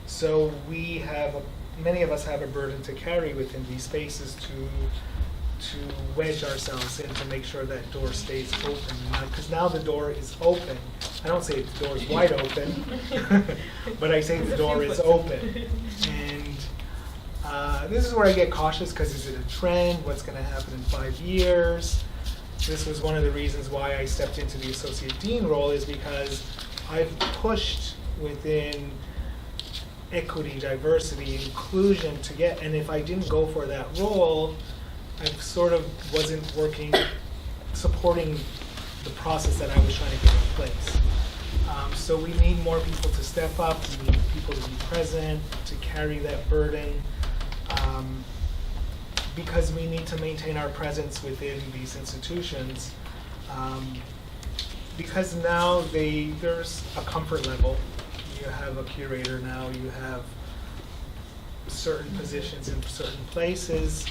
So we have many of us have a burden to carry within these spaces to wedge ourselves in to make sure that door stays open. Because now the door is open. I don't say the door is wide open, but I say the door is open. And this is where I get cautious, because is it a trend? What's going to happen in 5 years? This was one of the reasons why I stepped into the associate dean role, is because I've pushed within equity, diversity, inclusion to get, and if I didn't go for that role, I sort of wasn't supporting the process that I was trying to get in place. So we need more people to step up, we need people to be present, to carry that burden, because we need to maintain our presence within these institutions. Because now there's a comfort level. You have a curator now, you have certain positions in certain places.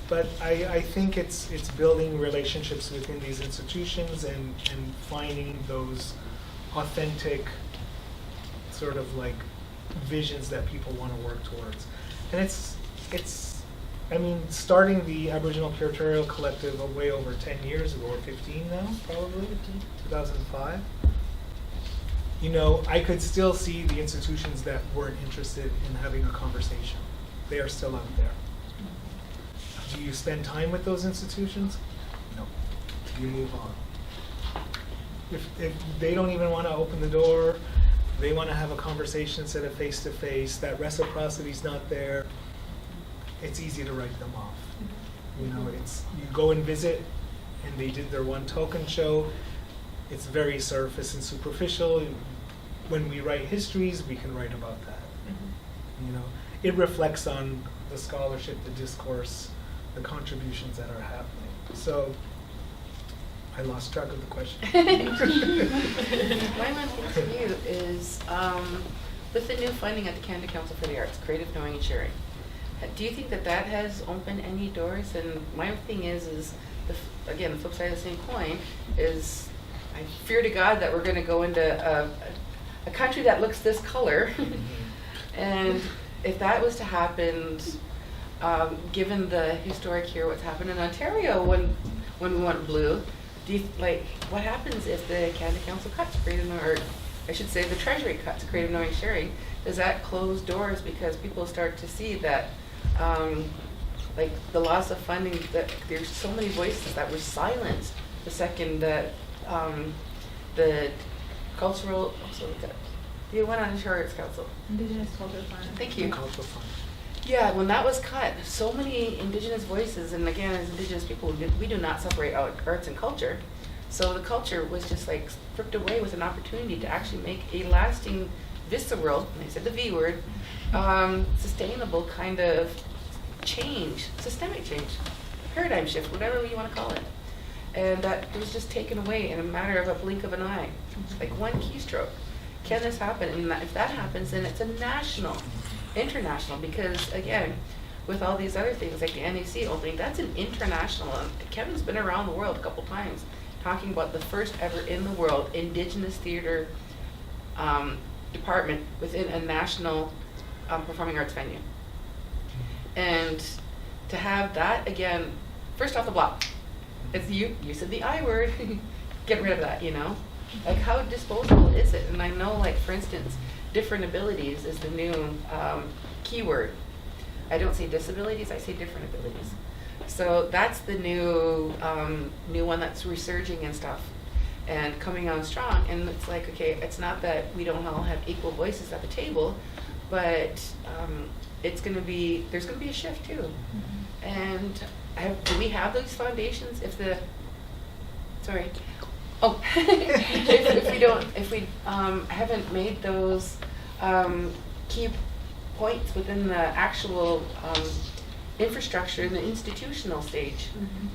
But I think it's building relationships within these institutions and finding those authentic sort of like visions that people want to work towards. And it's I mean, starting the Aboriginal Curatorial Collective way over 10 years ago, or 15 now, probably, 2005. You know, I could still see the institutions that weren't interested in having a conversation. They are still out there. Do you spend time with those institutions? No. You move on. If they don't even want to open the door, they want to have a conversation instead of face-to-face, that reciprocity's not there, it's easy to write them off. You know, you go and visit, and they did their one token show. It's very surface and superficial. When we write histories, we can write about that. You know, it reflects on the scholarship, the discourse, the contributions that are happening. So, I lost track of the question. My one thing to you is, with the new funding at the Canada Council for the Arts, Creative Knowing and Sharing, do you think that that has opened any doors? And my thing is again, the flip side of the same coin is, I fear to God that we're going to go into a country that looks this color. And if that was to happen, given the historic here, what's happened in Ontario when we went blue, do you, like, what happens if the Canada Council cuts creative, or I should say the Treasury cuts creative knowing sharing? Does that close doors because people start to see that, like the loss of funding, that there's so many voices that were silenced the second that the cultural, the one on the Shore Arts Council. Indigenous Culture Fund. Thank you. Cultural fund. Yeah, when that was cut, so many Indigenous voices, and again, as Indigenous people, we do not separate out arts and culture. So the culture was just like stripped away with an opportunity to actually make a lasting, visceral, and I said the V word, sustainable kind of change, systemic change, paradigm shift, whatever you want to call it. And that was just taken away in a matter of a blink of an eye, like one keystroke. Can this happen? And if that happens, then it's a national, international, because again, with all these other things like the NAC opening, that's an international. Kevin's been around the world a couple times talking about the first ever in the world Indigenous theater department within a national performing arts venue. And to have that, again, first off the block, it's you said the I word, get rid of that, you know? Like, how disposable is it? And I know, like, for instance, different abilities is the new keyword. I don't say disabilities, I say different abilities. So that's the new new one that's resurging and stuff and coming on strong. And it's like, okay, it's not that we don't all have equal voices at the table, but it's going to be, there's going to be a shift too. Mm-hmm. And do we have those foundations? If we haven't made those key points within the actual infrastructure in the institutional stage,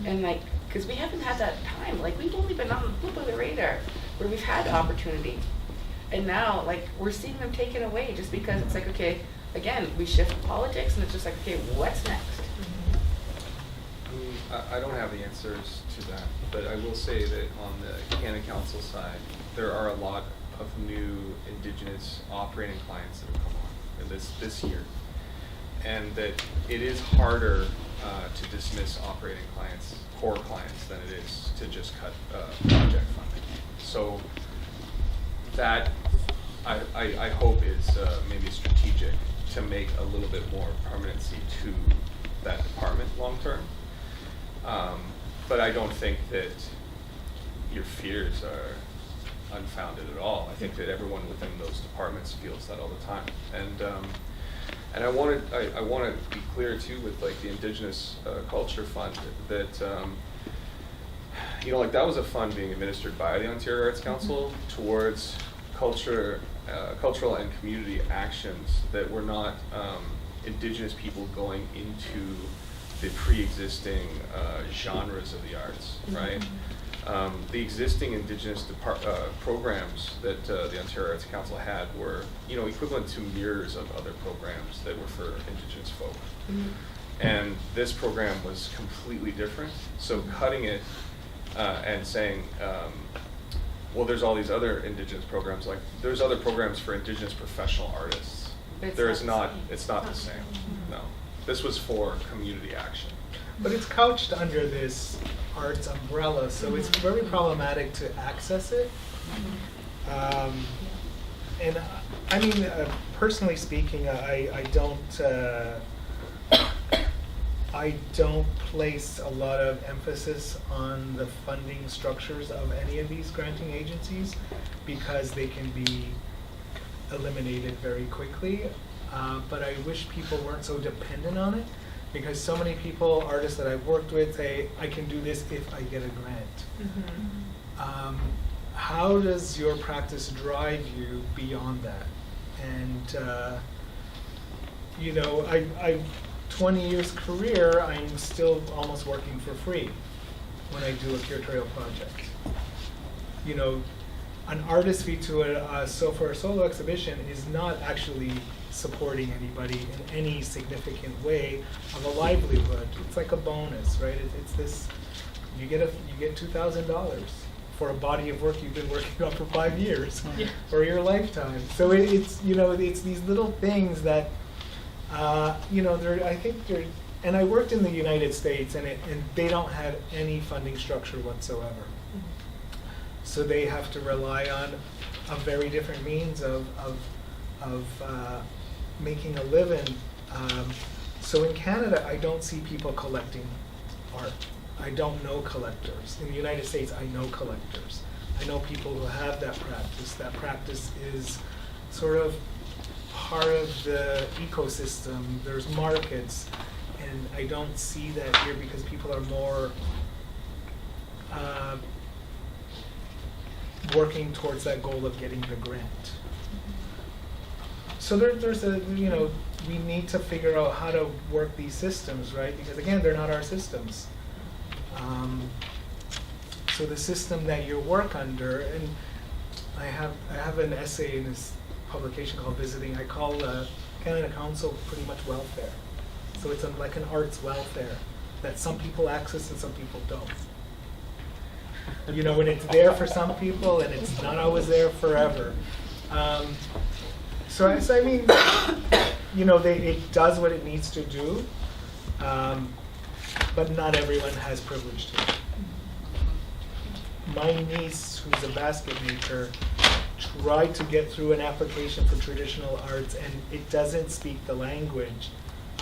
and like, because we haven't had that time, like we've only been on the blip of the radar where we've had opportunity, and now like we're seeing them taken away just because it's like, okay, again, we shift politics and it's just like, okay, what's next? I don't have the answers to that, but I will say that on the Canada Council side, there are a lot of new Indigenous operating clients that have come on in this year. and that it is harder to dismiss operating clients, core clients, than it is to just cut project funding. So that I hope is maybe strategic to make a little bit more permanency to that department long term. But I don't think that your fears are unfounded at all. I think that everyone within those departments feels that all the time. And I want to be clear too with like the Indigenous Culture Fund that you know, like that was a fund being administered by the Ontario Arts Council towards cultural and community actions that were not Indigenous people going into the pre-existing genres of the arts, right? The existing Indigenous programs that the Ontario Arts Council had were, you know, equivalent to mirrors of other programs that were for Indigenous folk. And this program was completely different. So cutting it and saying, well, there's all these other Indigenous programs, like there's other programs for Indigenous professional artists. It's not the same, no. This was for community action. But it's couched under this arts umbrella, so it's very problematic to access it. And I mean, personally speaking, I don't place a lot of emphasis on the funding structures of any of these granting agencies because they can be eliminated very quickly. But I wish people weren't so dependent on it, because so many people, artists that I've worked with, say, I can do this if I get a grant. How does your practice drive you beyond that? And, you know, I 20 years career, I'm still almost working for free when I do a curatorial project. You know, an artist fee to for a solo exhibition is not actually supporting anybody in any significant way of a livelihood. It's like a bonus, right? It's this, you get $2,000 for a body of work you've been working on for 5 years or your lifetime. So it's, you know, it's these little things that, you know, and I worked in the United States, and they don't have any funding structure whatsoever. So they have to rely on a very different means of making a living. So in Canada, I don't see people collecting art. I don't know collectors. In the United States, I know collectors. I know people who have that practice. That practice is sort of part of the ecosystem. There's markets, and I don't see that here because people are more working towards that goal of getting the grant. So there's a, you know, we need to figure out how to work these systems, right? Because again, they're not our systems. So the system that you work under, and I have an essay in this publication called Visiting. I call Canada Council pretty much welfare. So it's like an arts welfare that some people access and some people don't. You know, and it's there for some people, and it's not always there forever. So I mean, you know, it does what it needs to do, but not everyone has privilege to it. My niece, who's a basket maker, tried to get through an application for traditional arts, and it doesn't speak the language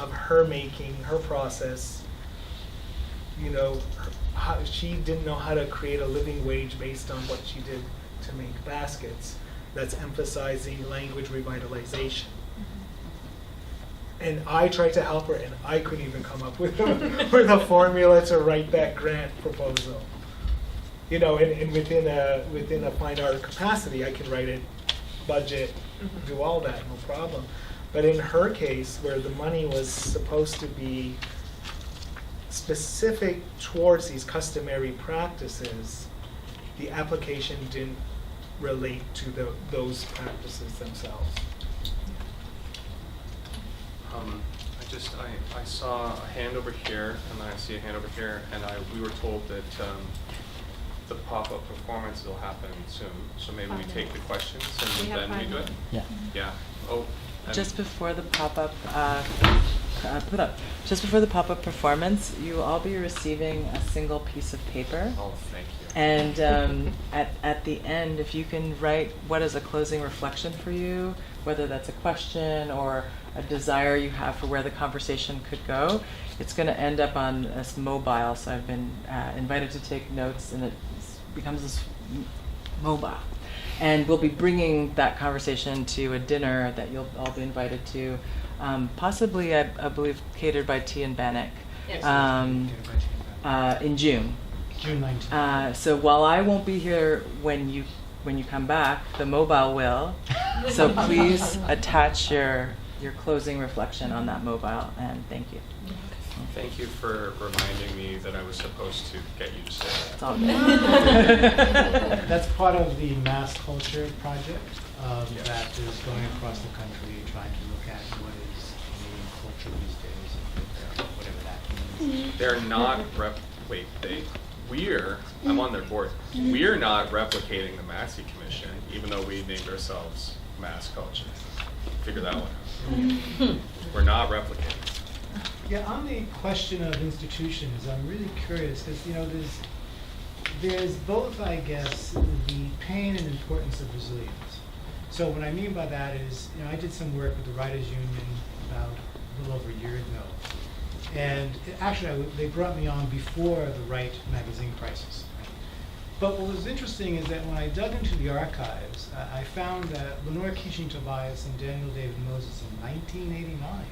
of her making, her process. You know, she didn't know how to create a living wage based on what she did to make baskets. That's emphasizing language revitalization. And I tried to help her, and I couldn't even come up with a formula to write that grant proposal. You know, and within a fine art capacity, I can write it, budget, do all that, no problem. But in her case, where the money was supposed to be specific towards these customary practices, the application didn't relate to those practices themselves. I saw a hand over here, and I see a hand over here, and we were told that the pop-up performance will happen soon. So maybe we take the questions and then we do it. Yeah. Yeah. Oh. Just before the pop-up, just before the pop-up performance, you will all be receiving a single piece of paper. Oh, thank you. And at the end, if you can write what is a closing reflection for you, whether that's a question or a desire you have for where the conversation could go, it's going to end up on this mobile. So I've been invited to take notes, and it becomes this mobile. And we'll be bringing that conversation to a dinner that you'll all be invited to, possibly, I believe, catered by T and Bannock, Yes. in June. June 19th. So while I won't be here when you come back, the mobile will. So please attach your closing reflection on that mobile, and thank you. Thank you for reminding me that I was supposed to get you to say that. It's all good. That's part of the Mass Culture project Yes. that is going across the country, trying to look at what is Canadian culture these days, and whatever that means. They're not I'm on their board. We're not replicating the Massey Commission, even though we named ourselves Mass Culture. Figure that one out. We're not replicating. Yeah, on the question of institutions, I'm really curious because there's both, I guess, the pain and importance of resilience. So what I mean by that is, I did some work with the Writers Union about a little over a year ago, and they brought me on before the Write magazine crisis. But what was interesting is that when I dug into the archives, I found that Lenore Keating Tobias and Daniel David Moses in 1989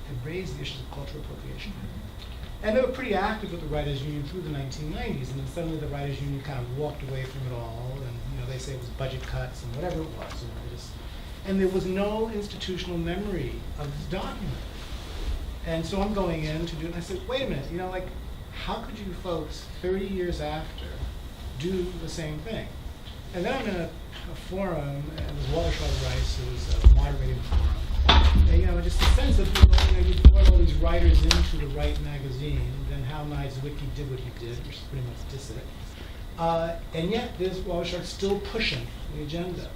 had raised the issues of cultural appropriation. And they were pretty active with the Writers Union through the 1990s, and then suddenly the Writers Union kind of walked away from it all, and they say it was budget cuts and whatever it was. And there was no institutional memory of this document. And so I'm going in to do it, and I said, wait a minute, how could you folks, 30 years after, do the same thing? And then I'm in a forum, and it was Walter Schreiber Rice who was moderating the forum. And, just the sense of, you brought all these writers into the Write magazine, and then Hal Niedzwiecki did what he did, which is pretty much dissident. And yet, there's Walter Schreiber still pushing the agenda.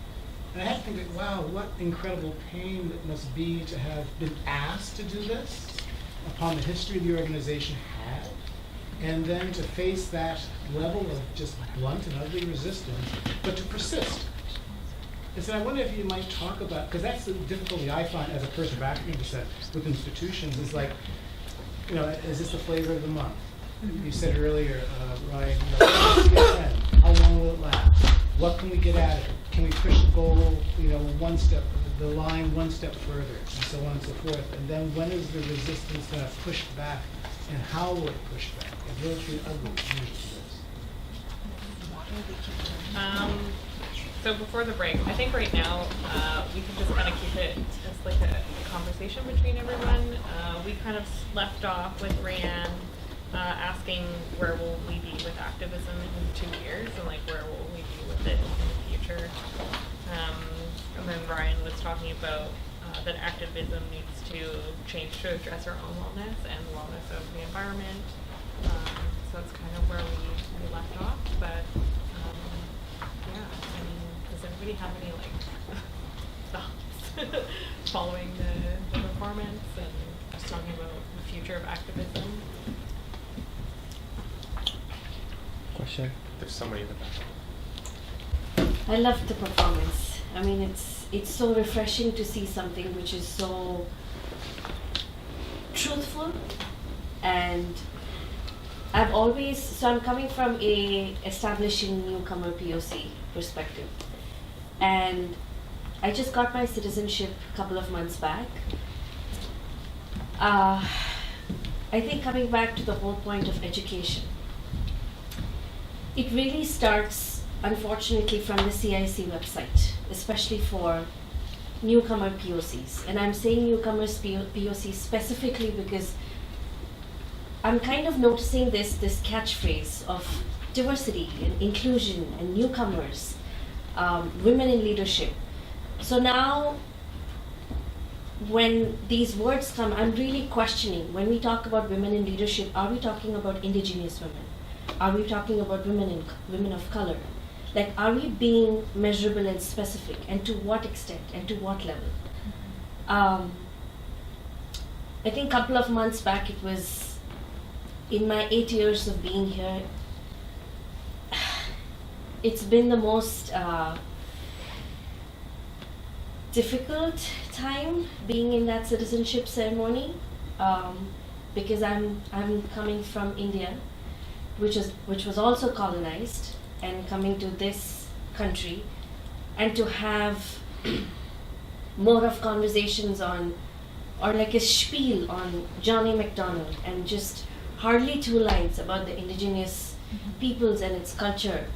And I had to think, wow, what incredible pain it must be to have been asked to do this upon the history the organization had, and then to face that level of just blunt and ugly resistance, but to persist. And so I wonder if you might talk about, because that's the difficulty I find as a person of African descent with institutions, is like, is this the flavor of the month? You said earlier, Ryan, how long will it last? What can we get at it? Can we push the goal, the line one step further, and so on and so forth? And then when is the resistance going to push back, and how will it push back? And those are the ugly issues. So before the break, I think right now we can just kind of keep it as like a conversation between everyone. We kind of left off with Ryan asking where will we be with activism in 2 years, and where will we be with it in the future. And then Ryan was talking about that activism needs to change to address our own wellness and the wellness of the environment. So that's kind of where we left off. But does anybody have any thoughts following the performance and just talking about the future of activism? Question. There's somebody in the back. I loved the performance. I mean, it's so refreshing to see something which is so truthful, and I'm coming from a establishing newcomer POC perspective, and I just got my citizenship a couple of months back. I think coming back to the whole point of education, it really starts, unfortunately, from the CIC website, especially for newcomer POCs. And I'm saying newcomers POCs specifically because I'm kind of noticing this catchphrase of diversity and inclusion and newcomers, women in leadership. So now, when these words come, I'm really questioning, when we talk about women in leadership, are we talking about Indigenous women? Are we talking about women of color? Are we being measurable and specific, and to what extent, and to what level? I think a couple of months back, it was in my 8 years of being here, it's been the most difficult time being in that citizenship ceremony, because I'm coming from India, which was also colonized, and coming to this country, and to have more of conversations on, or like a spiel on Johnny MacDonald, and just hardly 2 lines about the indigenous peoples and its culture.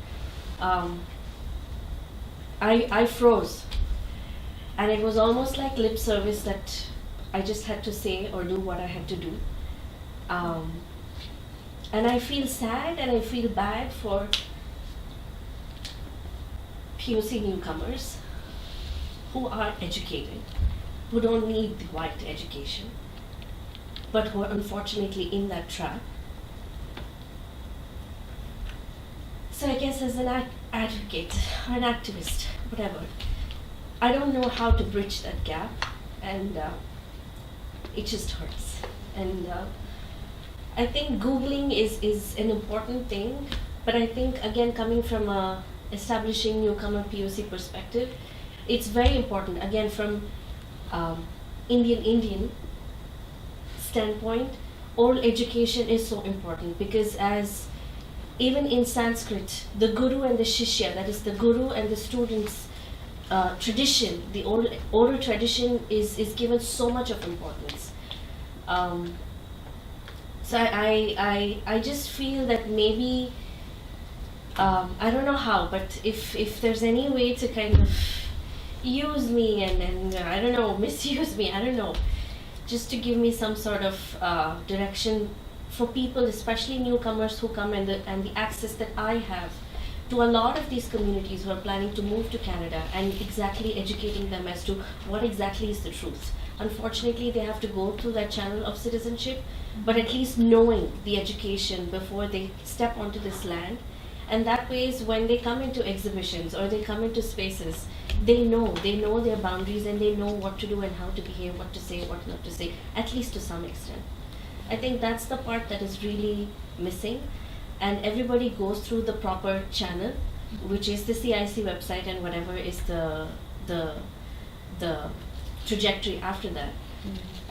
I froze, and it was almost like lip service that I just had to say or do what I had to do. And I feel sad and I feel bad for POC newcomers who are educated, who don't need the white education, but who are unfortunately in that trap. So I guess as an advocate or an activist, whatever, I don't know how to bridge that gap, and it just hurts. And I think Googling is an important thing, but I think, again, coming from a establishing newcomer POC perspective, it's very important, again, from Indian standpoint, oral education is so important, because as even in Sanskrit, the guru and the shishya, that is the guru and the student's tradition, the oral tradition is given so much of importance. So I just feel that maybe, I don't know how, but if there's any way to kind of use me and I don't know, misuse me, I don't know, just to give me some sort of direction for people, especially newcomers who come, and the access that I have to a lot of these communities who are planning to move to Canada, and exactly educating them as to what exactly is the truth. Unfortunately, they have to go through that channel of citizenship, but at least knowing the education before they step onto this land. And that way is when they come into exhibitions or they come into spaces, they know their boundaries, and they know what to do and how to behave, what to say, what not to say, at least to some extent. I think that's the part that is really missing, and everybody goes through the proper channel, which is the CIC website and whatever is the trajectory after that.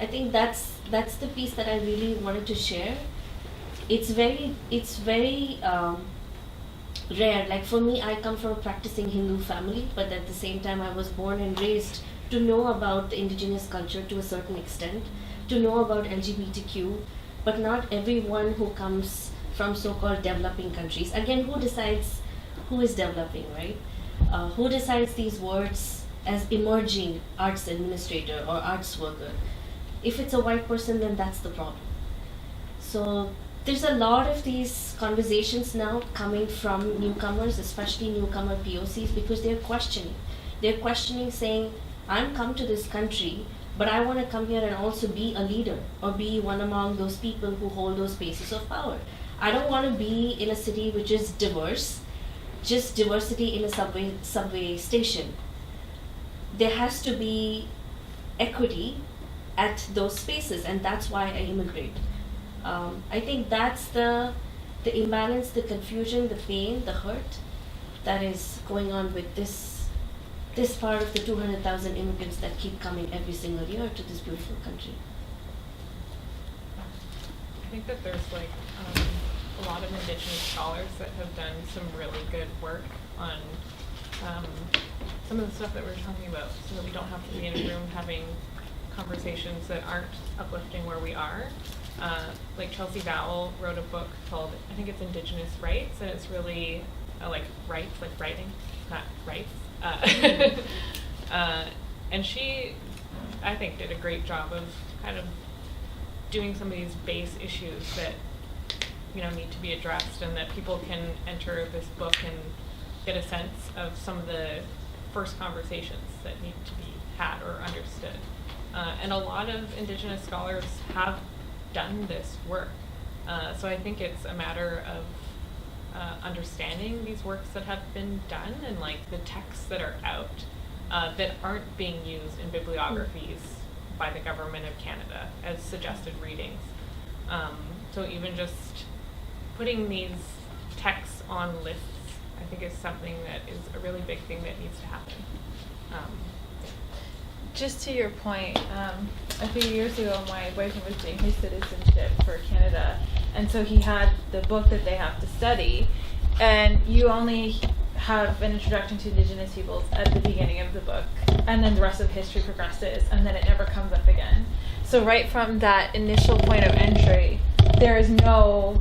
I think that's the piece that I really wanted to share. It's very rare. Like for me, I come from a practicing Hindu family, but at the same time, I was born and raised to know about the indigenous culture to a certain extent, to know about LGBTQ, but not everyone who comes from so-called developing countries. Again, who decides who is developing, right? Who decides these words as emerging arts administrator or arts worker? If it's a white person, then that's the problem. So there's a lot of these conversations now coming from newcomers, especially newcomer POCs, because they're questioning. They're questioning, saying, I'm come to this country, but I want to come here and also be a leader or be one among those people who hold those spaces of power. I don't want to be in a city which is diverse, just diversity in a subway station. There has to be equity at those spaces, and that's why I immigrate. I think that's the imbalance, the confusion, the pain, the hurt that is going on with this part of the 200,000 immigrants that keep coming every single year to this beautiful country. I think that there's a lot of Indigenous scholars that have done some really good work on some of the stuff that we're talking about, so that we don't have to be in a room having conversations that aren't uplifting where we are. Like Chelsea Vowell wrote a book called, I think it's Indigenous Rights, and it's really like rights, like writing, not rights. And she, I think, did a great job of kind of doing some of these base issues that need to be addressed, and that people can enter this book and get a sense of some of the first conversations that need to be had or understood. And a lot of Indigenous scholars have done this work. So I think it's a matter of understanding these works that have been done, and the texts that are out that aren't being used in bibliographies by the Government of Canada as suggested readings. So even just putting these texts on lists, I think is something that is a really big thing that needs to happen. Just to your point, a few years ago, my boyfriend was doing his citizenship for Canada, and so he had the book that they have to study, and you only have an introduction to Indigenous peoples at the beginning of the book, and then the rest of the history progresses, and then it never comes up again. So right from that initial point of entry, there is no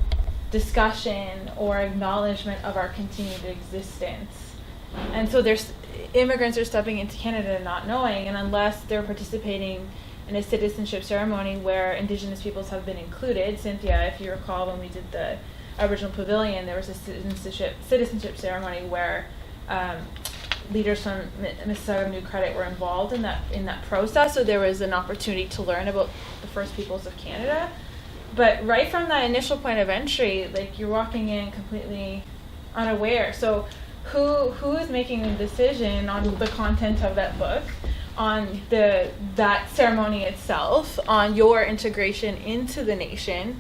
discussion or acknowledgement of our continued existence. And so immigrants are stepping into Canada not knowing, and unless they're participating in a citizenship ceremony where Indigenous peoples have been included. Cynthia, if you recall, when we did the Aboriginal Pavilion, there was a citizenship ceremony where leaders from Mississauga of New Credit were involved in that process, so there was an opportunity to learn about the First Peoples of Canada. But right from that initial point of entry, like, you're walking in completely unaware. So who is making the decision on the content of that book, on that ceremony itself, on your integration into the nation?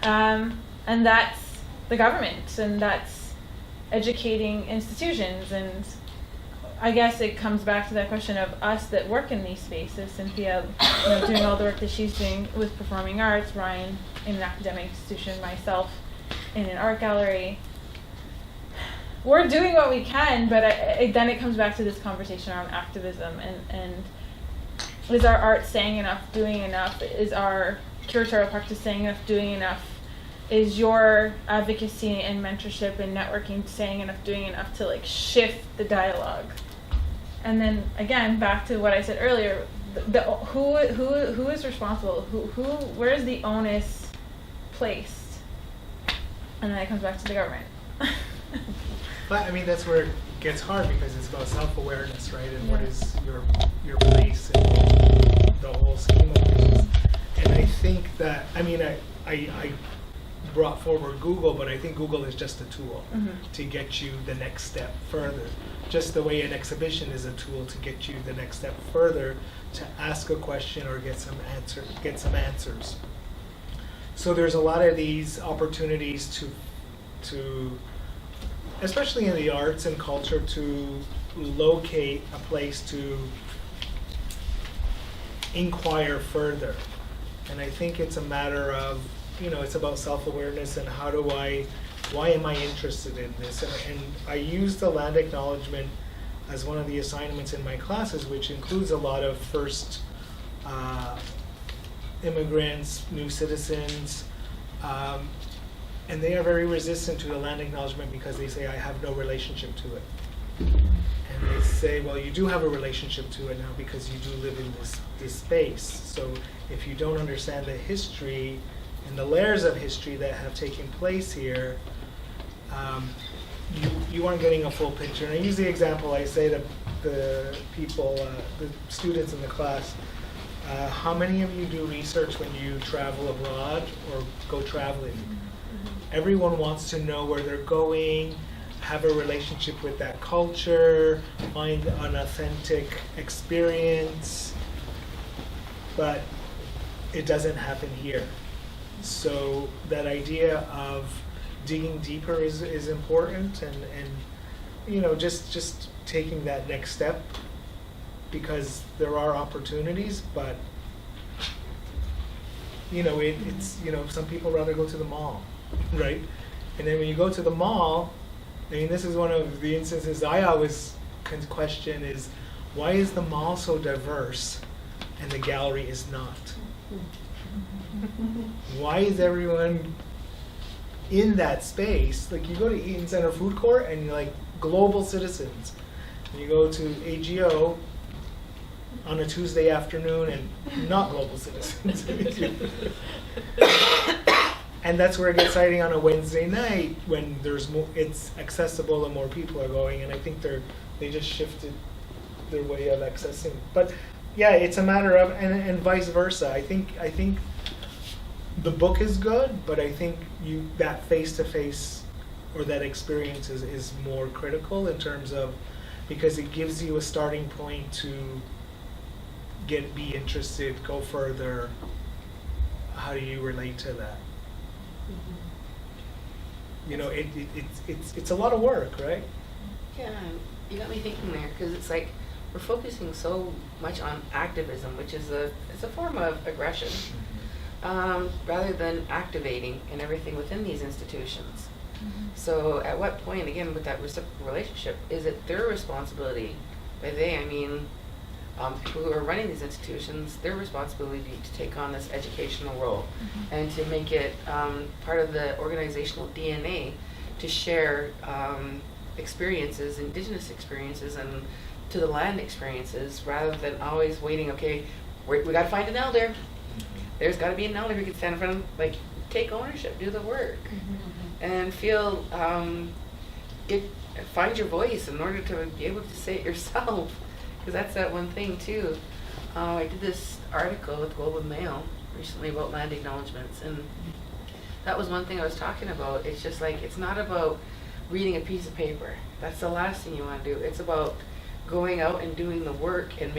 And that's the government, and that's educating institutions. And I guess it comes back to that question of us that work in these spaces. Cynthia, doing all the work that she's doing with performing arts, Ryan in an academic institution, myself in an art gallery. We're doing what we can, but then it comes back to this conversation around activism, and is our art saying enough, doing enough? Is our curatorial practice saying enough, doing enough? Is your advocacy and mentorship and networking saying enough, doing enough to shift the dialogue? And then again, back to what I said earlier, who is responsible? Where is the onus placed? And then it comes back to the government. But I mean, that's where it gets hard, because it's about self-awareness, right? And what is your place in the whole scheme of things. And I think that, I mean, I brought forward Google, but I think Google is just a tool to get you the next step further. Just the way an exhibition is a tool to get you the next step further, to ask a question or get some answers. So there's a lot of these opportunities to especially in the arts and culture, to locate a place to inquire further. And I think it's a matter of, it's about self-awareness and why am I interested in this? And I use the land acknowledgement as one of the assignments in my classes, which includes a lot of first immigrants, new citizens, and they are very resistant to the land acknowledgement because they say, I have no relationship to it. And they say, well, you do have a relationship to it now because you do live in this space. So if you don't understand the history and the layers of history that have taken place here, you aren't getting a full picture. And I use the example, I say to the people, the students in the class, how many of you do research when you travel abroad or go traveling? Everyone wants to know where they're going, have a relationship with that culture, find an authentic experience, but it doesn't happen here. So that idea of digging deeper is important, and just taking that next step, because there are opportunities, but it's some people rather go to the mall, right? And then when you go to the mall, I mean, this is one of the instances I always question is, why is the mall so diverse and the gallery is not? Why is everyone in that space? Like, you go to Eaton Center Food Court and you're like global citizens. And you go to AGO on a Tuesday afternoon and not global citizens. And that's where it gets exciting on a Wednesday night when there's more, it's accessible and more people are going. And I think they just shifted their way of accessing. But yeah, it's a matter of, and vice versa. I think the book is good, but I think that face-to-face or that experience is more critical in terms of, because it gives you a starting point to be interested, go further, how do you relate to that? You know, it's a lot of work, right? Yeah, you got me thinking there, because it's like we're focusing so much on activism, which is it's a form of aggression, rather than activating and everything within these institutions. So at what point, again, with that reciprocal relationship, is it their responsibility? By they, I mean people who are running these institutions, their responsibility to take on this educational role and to make it part of the organizational DNA to share experiences, Indigenous experiences, and to the land experiences, rather than always waiting, okay, we got to find an elder. There's got to be an elder who can stand in front of, like, take ownership, do the work, and feel, find your voice in order to be able to say it yourself. Because that's that one thing too. I did this article with Globe and Mail recently about land acknowledgements, and that was one thing I was talking about. It's just like, it's not about reading a piece of paper. That's the last thing you want to do. It's about going out and doing the work and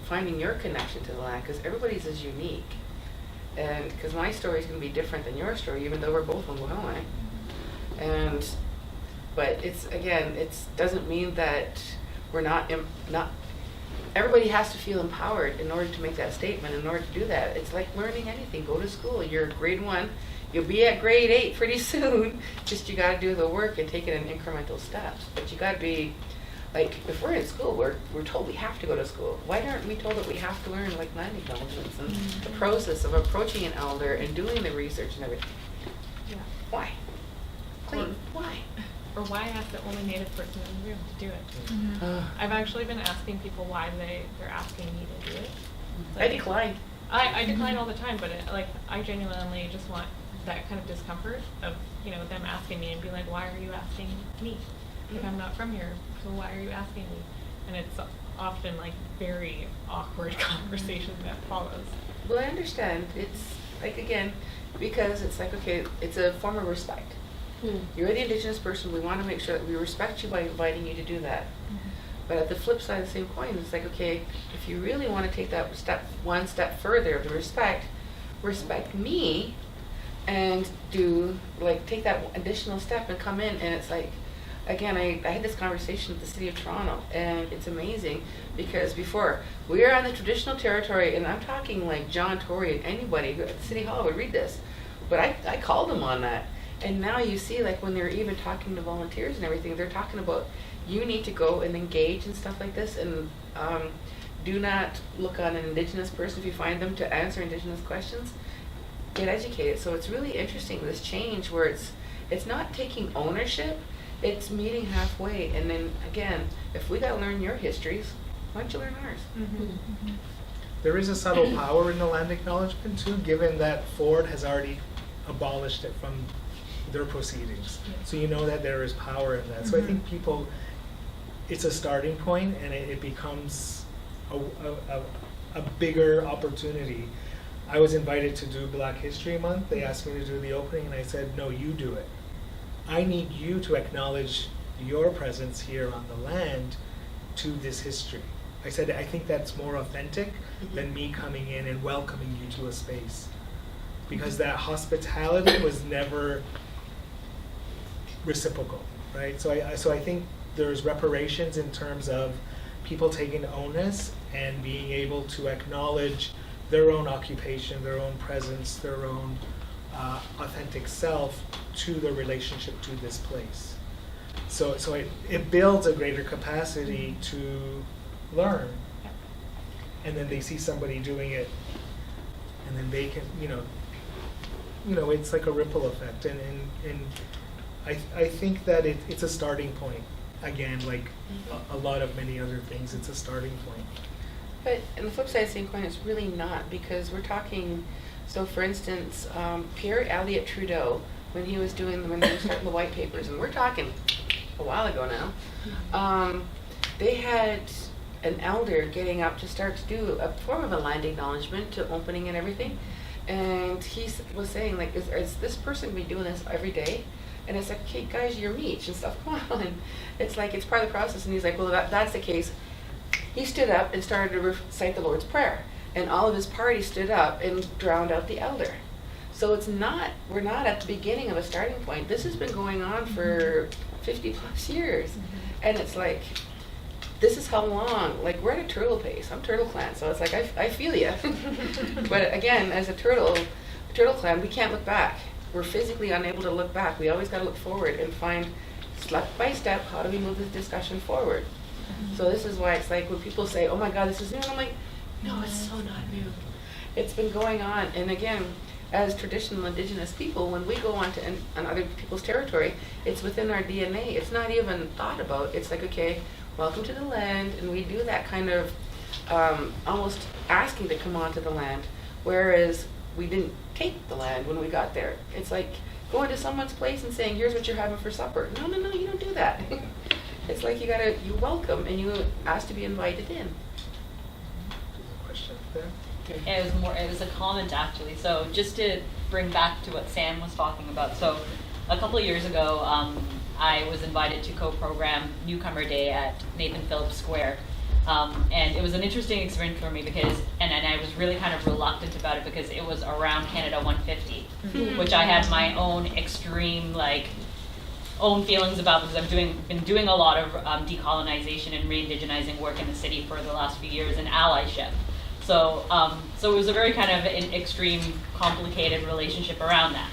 finding your connection to the land, because everybody's is unique. And because my story is going to be different than your story, even though we're both Wangwahine. But it's, again, it doesn't mean that we're not everybody has to feel empowered in order to make that statement. In order to do that, it's like learning anything. Go to school. You're grade 1. You'll be at grade 8 pretty soon. Just you got to do the work and take it in incremental steps. But you got to be, like, if we're in school, we're told we have to go to school. Why aren't we told that we have to learn, like, land acknowledgements and the process of approaching an elder and doing the research and everything? Yeah. Why? Clayton, why? Or why ask the only Native person in the room to do it? I've actually been asking people why they're asking me to do it. I decline. I decline all the time, but I genuinely just want that kind of discomfort of, you know, them asking me and being like, why are you asking me? If I'm not from here, so why are you asking me? And it's often like very awkward conversation that follows. Well, I understand. It's like, again, because it's like, okay, it's a form of respect. You're the Indigenous person. We want to make sure that we respect you by inviting you to do that. But at the flip side of the same coin, it's like, okay, if you really want to take that one step further to respect me, and take that additional step and come in. And it's like, again, I had this conversation with the City of Toronto, and it's amazing because before we were on the traditional territory, and I'm talking like John Tory and anybody who at the City Hall would read this, but I called them on that. And now you see, like, when they're even talking to volunteers and everything, they're talking about you need to go and engage and stuff like this, and do not look on an Indigenous person if you find them to answer Indigenous questions. Get educated. So it's really interesting, this change where it's not taking ownership, it's meeting halfway. And then again, if we got to learn your histories, why don't you learn ours? There is a subtle power in the land acknowledgement too, given that Ford has already abolished it from their proceedings. So you know that there is power in that. So I think it's a starting point, and it becomes a bigger opportunity. I was invited to do Black History Month. They asked me to do the opening, and I said, no, you do it. I need you to acknowledge your presence here on the land to this history. I said, I think that's more authentic than me coming in and welcoming you to a space. Because that hospitality was never reciprocal, right? So I think there's reparations in terms of people taking onus and being able to acknowledge their own occupation, their own presence, their own authentic self to the relationship to this place. So it builds a greater capacity to learn. And then they see somebody doing it, and then they can, it's like a ripple effect. And I think that it's a starting point. Again, like a lot of many other things, it's a starting point. But on the flip side of the same coin, it's really not, because we're talking, so for instance, Pierre Elliott Trudeau, when he was starting the white papers, and we're talking a while ago now, they had an elder getting up to start to do a form of a land acknowledgement to opening and everything. And he was saying, like, is this person be doing this every day? And it's like, okay, guys, you're meat and stuff, come on. It's like, it's part of the process. And he's like, well, if that's the case, he stood up and started to recite the Lord's Prayer. And all of his party stood up and drowned out the elder. So we're not at the beginning of a starting point. This has been going on for 50 plus years. And it's like, this is how long, like we're at a turtle pace. I'm Turtle Clan, so it's like, I feel you. But again, as a turtle clan, we can't look back. We're physically unable to look back. We always got to look forward and find step by step, how do we move this discussion forward? So this is why it's like when people say, oh my God, this is new, and I'm like, no, it's so not new. It's been going on. And again, as traditional Indigenous people, when we go on other people's territory, it's within our DNA. It's not even thought about. It's like, okay, welcome to the land, and we do that kind of almost asking to come onto the land, whereas we didn't take the land when we got there. It's like going to someone's place and saying, here's what you're having for supper. No, you don't do that. It's like you welcome and you ask to be invited in. Question there? It was a comment actually. So just to bring back to what Sam was talking about. So a couple of years ago, I was invited to co-program Newcomer Day at Nathan Phillips Square. And it was an interesting experience for me because, and I was really kind of reluctant about it because it was around Canada 150, which I had my own extreme, own feelings about because I've been doing a lot of decolonization and re-indigenizing work in the city for the last few years and allyship. So it was a very kind of an extreme, complicated relationship around that.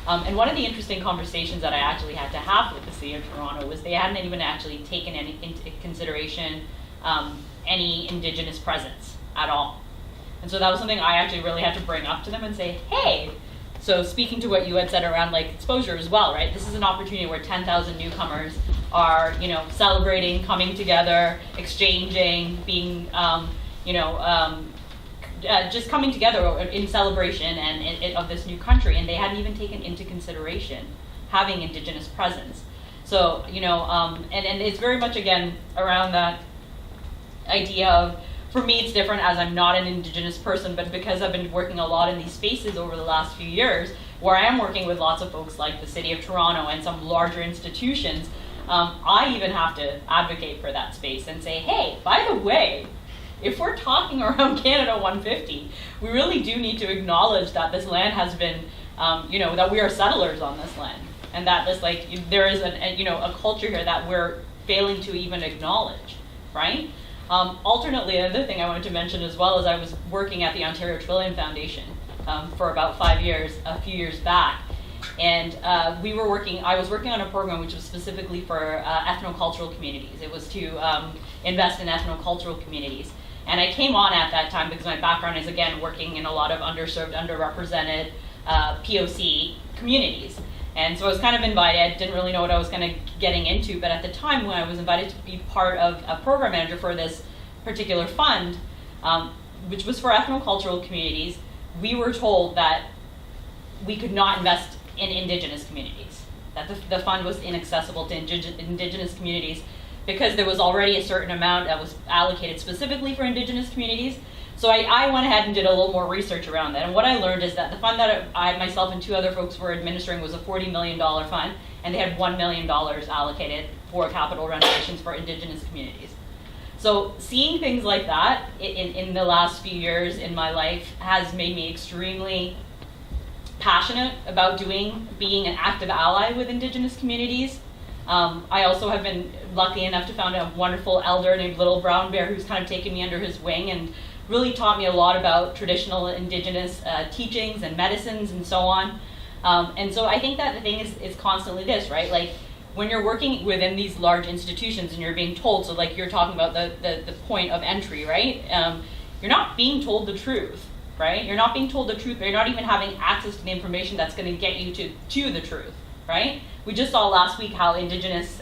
And one of the interesting conversations that I actually had to have with the City of Toronto was they hadn't even actually taken into consideration any Indigenous presence at all. And so that was something I actually really had to bring up to them and say, hey, so speaking to what you had said around exposure as well, right? This is an opportunity where 10,000 newcomers are, celebrating, coming together, exchanging, being, just coming together in celebration of this new country, and they hadn't even taken into consideration having Indigenous presence. So, and it's very much, again, around that idea of, for me it's different as I'm not an Indigenous person, but because I've been working a lot in these spaces over the last few years, where I am working with lots of folks like the City of Toronto and some larger institutions, I even have to advocate for that space and say, hey, by the way, if we're talking around Canada 150, we really do need to acknowledge that this land has been, that we are settlers on this land, and that this, there is a culture here that we're failing to even acknowledge, right? Alternately, the other thing I wanted to mention as well is I was working at the Ontario Trillium Foundation for about 5 years, a few years back, and I was working on a program which was specifically for ethnocultural communities. It was to invest in ethnocultural communities. And I came on at that time because my background is, again, working in a lot of underserved, underrepresented POC communities. And so I was kind of invited, didn't really know what I was getting into, but at the time when I was invited to be part of a program manager for this particular fund, which was for ethnocultural communities, we were told that we could not invest in Indigenous communities, that the fund was inaccessible to Indigenous communities because there was already a certain amount that was allocated specifically for Indigenous communities. So I went ahead and did a little more research around that. And what I learned is that the fund that I myself and two other folks were administering was a $40 million fund, and they had $1 million allocated for capital renovations for Indigenous communities. So seeing things like that in the last few years in my life has made me extremely passionate about being an active ally with Indigenous communities. I also have been lucky enough to found a wonderful elder named Little Brown Bear who's kind of taken me under his wing and really taught me a lot about traditional Indigenous teachings and medicines and so on. And so I think that the thing is constantly this, right? When you're working within these large institutions and you're being told, so you're talking about the point of entry, right? You're not being told the truth, right? You're not being told the truth, but you're not even having access to the information that's going to get you to the truth, right? We just saw last week how Indigenous,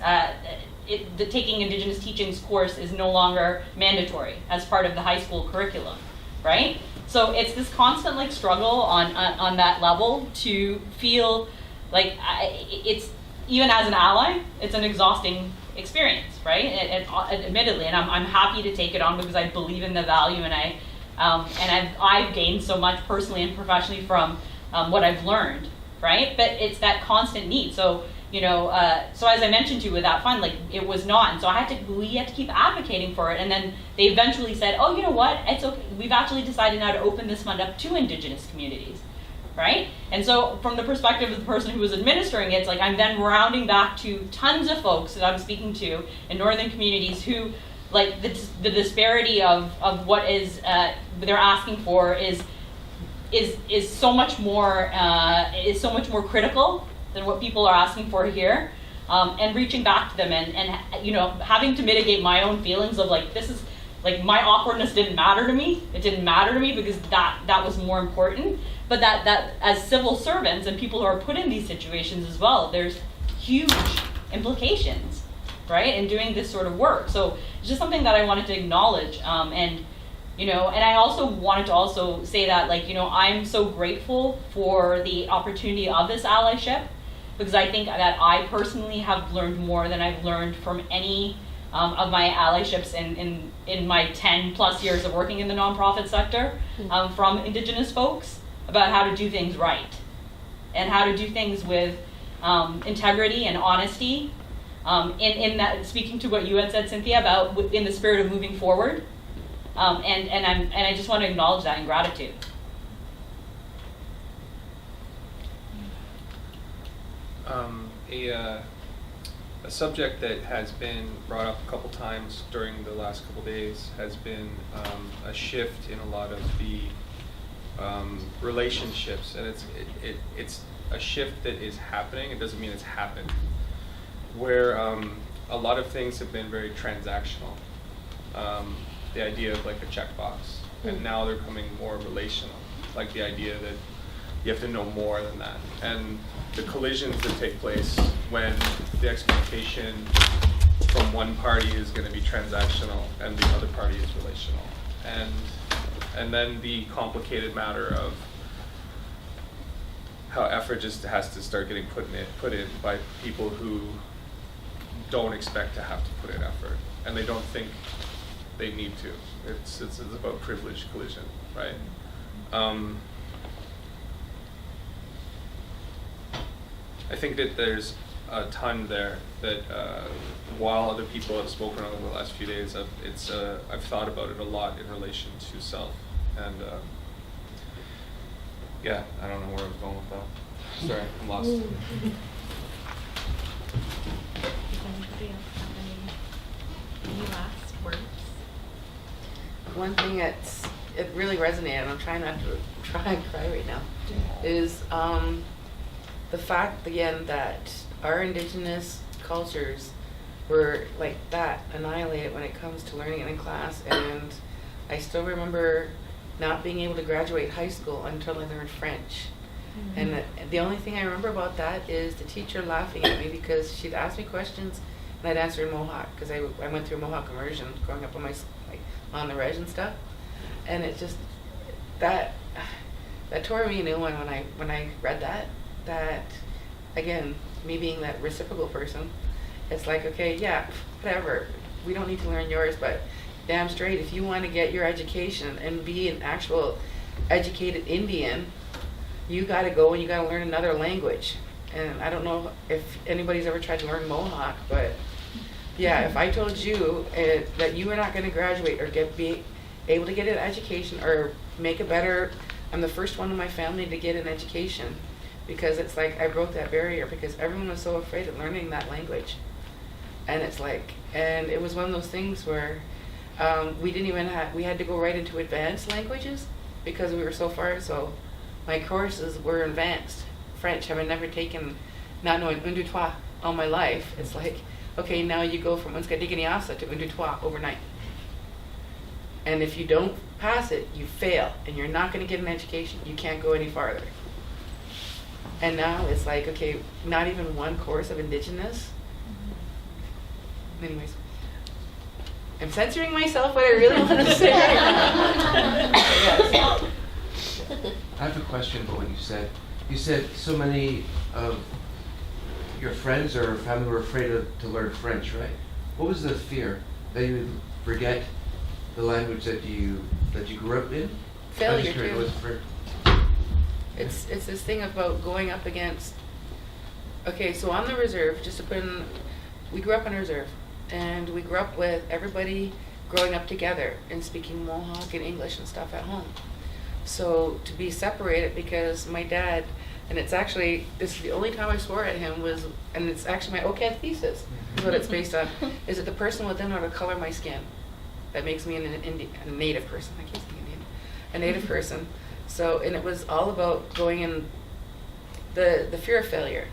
taking Indigenous teachings course is no longer mandatory as part of the high school curriculum, right? So it's this constant struggle on that level to feel it's, even as an ally, it's an exhausting experience, right? Admittedly, and I'm happy to take it on because I believe in the value, and I've gained so much personally and professionally from what I've learned, right? But it's that constant need. So So as I mentioned to you with that fund, like it was not, and so we had to keep advocating for it, and then they eventually said, oh, you know what, it's okay, we've actually decided now to open this fund up to Indigenous communities, right? And so from the perspective of the person who was administering it, it's like I'm then rounding back to tons of folks that I'm speaking to in northern communities who, like the disparity of what is they're asking for is so much more critical than what people are asking for here, and reaching back to them and having to mitigate my own feelings of like, this is like, my awkwardness didn't matter to me. It didn't matter to me because that was more important. But that as civil servants and people who are put in these situations as well, there's huge implications, right, in doing this sort of work. So it's just something that I wanted to acknowledge, and I also wanted to say that, like, I'm so grateful for the opportunity of this allyship, because I think that I personally have learned more than I've learned from any of my allyships in my 10 plus years of working in the nonprofit sector, from Indigenous folks, about how to do things right and how to do things with integrity and honesty, in that, speaking to what you had said, Cynthia, about in the spirit of moving forward, and I just want to acknowledge that in gratitude. A subject that has been brought up a couple times during the last couple days has been a shift in a lot of the relationships, and it's a shift that is happening. It doesn't mean it's happened, where a lot of things have been very transactional. The idea of like a checkbox, and now they're becoming more relational, like the idea that you have to know more than that, and the collisions that take place when the expectation from one party is going to be transactional and the other party is relational, and then the complicated matter of how effort just has to start getting put in by people who don't expect to have to put in effort, and they don't think they need to. It's about privilege collision, right? I think that there's a ton there that while other people have spoken over the last few days, I've thought about it a lot in relation to self, and yeah, I don't know where I was going with that. Sorry, I'm lost. Does anybody else have any last words? One thing it really resonated, and I'm trying not to try and cry right now, is the fact, again, that our Indigenous cultures were like that, annihilated when it comes to learning it in class. And I still remember not being able to graduate high school until I learned French. And the only thing I remember about that is the teacher laughing at me because she'd ask me questions and I'd answer in Mohawk, because I went through Mohawk immersion growing up on the reg and stuff. And it just, that tore me a new one when I read that, again, me being that reciprocal person, it's like, okay, yeah, whatever, we don't need to learn yours, but damn straight, if you want to get your education and be an actual educated Indian, you got to go and you got to learn another language. And I don't know if anybody's ever tried to learn Mohawk, but yeah, if I told you that you were not going to graduate or be able to get an education or make a better, I'm the first one in my family to get an education, because it's like I broke that barrier because everyone was so afraid of learning that language. And it's like, and it was one of those things where we had to go right into advanced languages because we were so far. So my courses were advanced French, having never taken, not knowing un, deux, trois all my life. It's like, okay, now you go from unskadiganiasa to un, deux, trois overnight. And if you don't pass it, you fail, and you're not going to get an education. You can't go any farther. And now it's like, okay, not even one course of Indigenous. Anyways, I'm censoring myself what I really want to say. Yes. I have a question about what you said. You said so many of your friends or family were afraid to learn French, right? What was the fear? That you would forget the language that you grew up in? Failure, I'm just curious, too. what was the fear? It's this thing about going up against Okay, so on the reserve, just to put in, we grew up on a reserve, and we grew up with everybody growing up together and speaking Mohawk and English and stuff at home. So to be separated, because my dad, and it's actually, this is the only time I swore at him was, and it's actually my OCAD thesis, is what it's based on, is that the person within know how to color my skin. That makes me a native person. I can't say Indian. A native person. So, and it was all about going in the fear of failure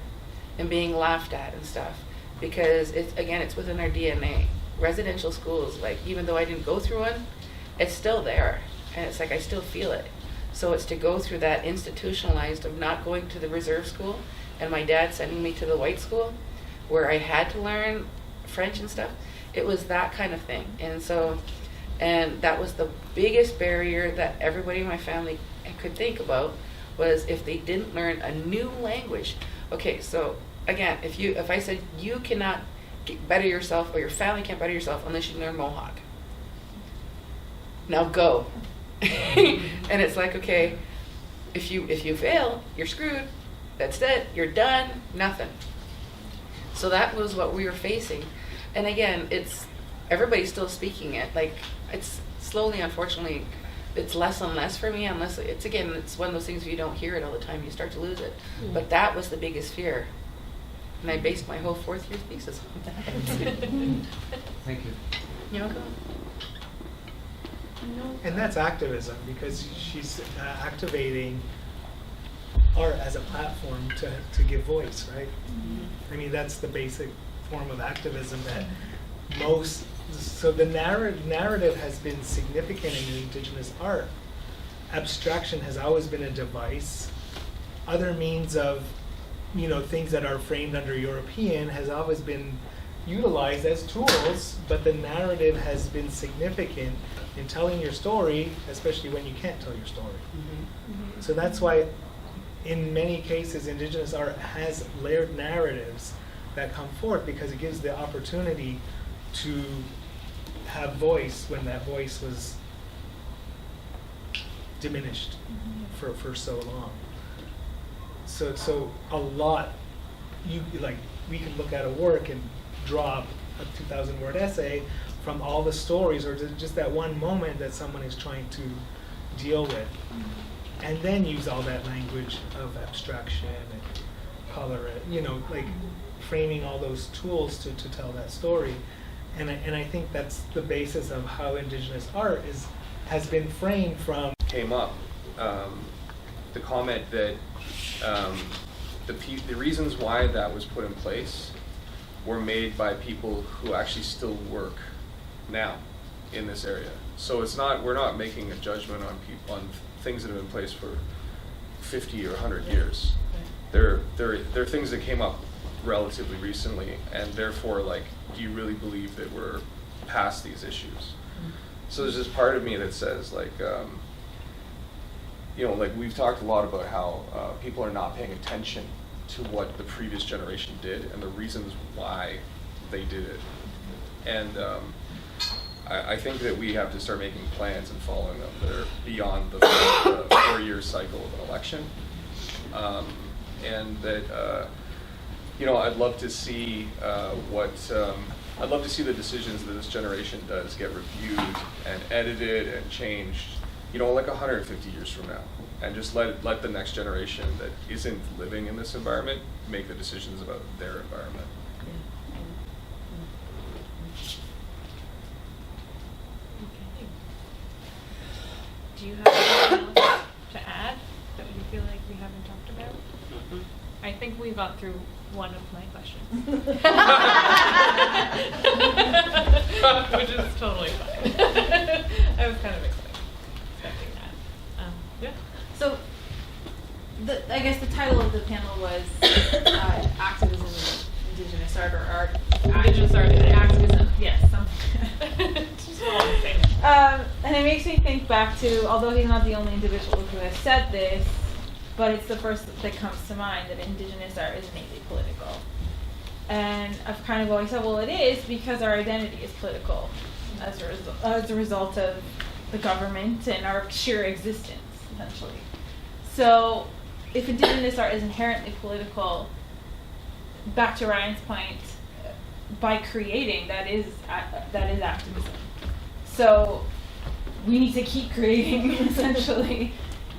and being laughed at and stuff, because it's, again, it's within our DNA. Residential schools, like, even though I didn't go through one, it's still there, and it's like I still feel it. So it's to go through that institutionalized of not going to the reserve school and my dad sending me to the white school where I had to learn French and stuff. It was that kind of thing. And so, and that was the biggest barrier that everybody in my family could think about, was if they didn't learn a new language. Okay, so again, if I said you cannot better yourself, or your family can't better yourself unless you learn Mohawk. Now go. And it's like, okay, if you fail, you're screwed. That's it. You're done. Nothing. So that was what we were facing. And again, it's everybody's still speaking it. Like, it's slowly, unfortunately, it's less and less for me, unless it's one of those things, if you don't hear it all the time, you start to lose it. Mm. But that was the biggest fear. And I based my whole fourth year thesis on that. Thank you. You're welcome. And that's activism, because she's activating art as a platform to give voice, right? I mean, that's the basic form of activism that most, so the narrative has been significant in Indigenous art. Abstraction has always been a device. Other means of, things that are framed under European has always been utilized as tools, but the narrative has been significant in telling your story, especially when you can't tell your story. Mm-hmm. So that's why in many cases Indigenous art has layered narratives that come forth, because it gives the opportunity to have voice when that voice was diminished for so long. So a lot, we can look at a work and draw a 2,000 word essay from all the stories, or just that one moment that someone is trying to deal with, and then use all that language of abstraction and color, framing all those tools to tell that story. And I think that's the basis of how Indigenous art has been framed from. Came up, the comment that the reasons why that was put in place were made by people who actually still work now in this area. So we're not making a judgment on things that have been in place for 50 or 100 years. They're things that came up relatively recently, and therefore, do you really believe that we're past these issues? So there's this part of me that says, we've talked a lot about how people are not paying attention to what the previous generation did and the reasons why they did it. And I think that we have to start making plans and following them that are beyond the 4-year cycle of an election. And that, I'd love to see I'd love to see the decisions that this generation does get reviewed and edited and changed, 150 years from now. And just let the next generation that isn't living in this environment make the decisions about their environment. Do you have anything else to add that you feel like we haven't talked about? I think we got through one of my questions. Which is totally fine. I was kind of expecting that. Yeah. So, I guess the title of the panel was Activism in Indigenous Art, or Art. Indigenous Art and Activism. Yes, something. Just all the same. And it makes me think back to, although he's not the only individual who has said this, but it's the first that comes to mind, that Indigenous art is innately political. And I've kind of always said, well, it is, because our identity is political as a result of the government and our sheer existence, essentially. So if Indigenous art is inherently political, back to Ryan's point, by creating, that is activism. So we need to keep creating, essentially,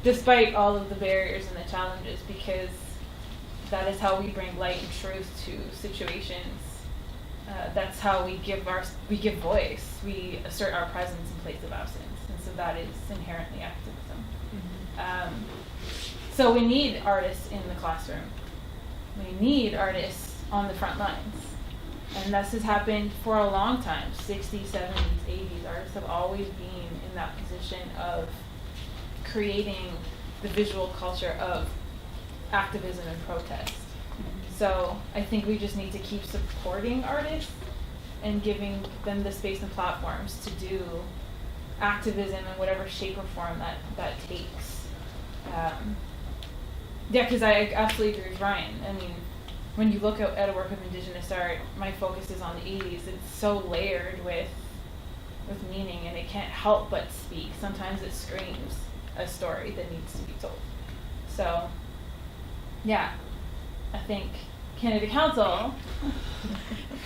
despite all of the barriers and the challenges, because that is how we bring light and truth to situations. That's how we give voice. We assert our presence in place of absence, and so that is inherently activism. So we need artists in the classroom. We need artists on the front lines. And this has happened for a long time. 60s, 70s, 80s. Artists have always been in that position of creating the visual culture of activism and protest. So I think we just need to keep supporting artists and giving them the space and platforms to do activism in whatever shape or form that takes. Yeah, because I absolutely agree with Ryan. I mean, when you look at a work of Indigenous art, my focus is on the 80s. It's so layered with meaning, and it can't help but speak. Sometimes it screams a story that needs to be told. So, yeah, I think Canada Council,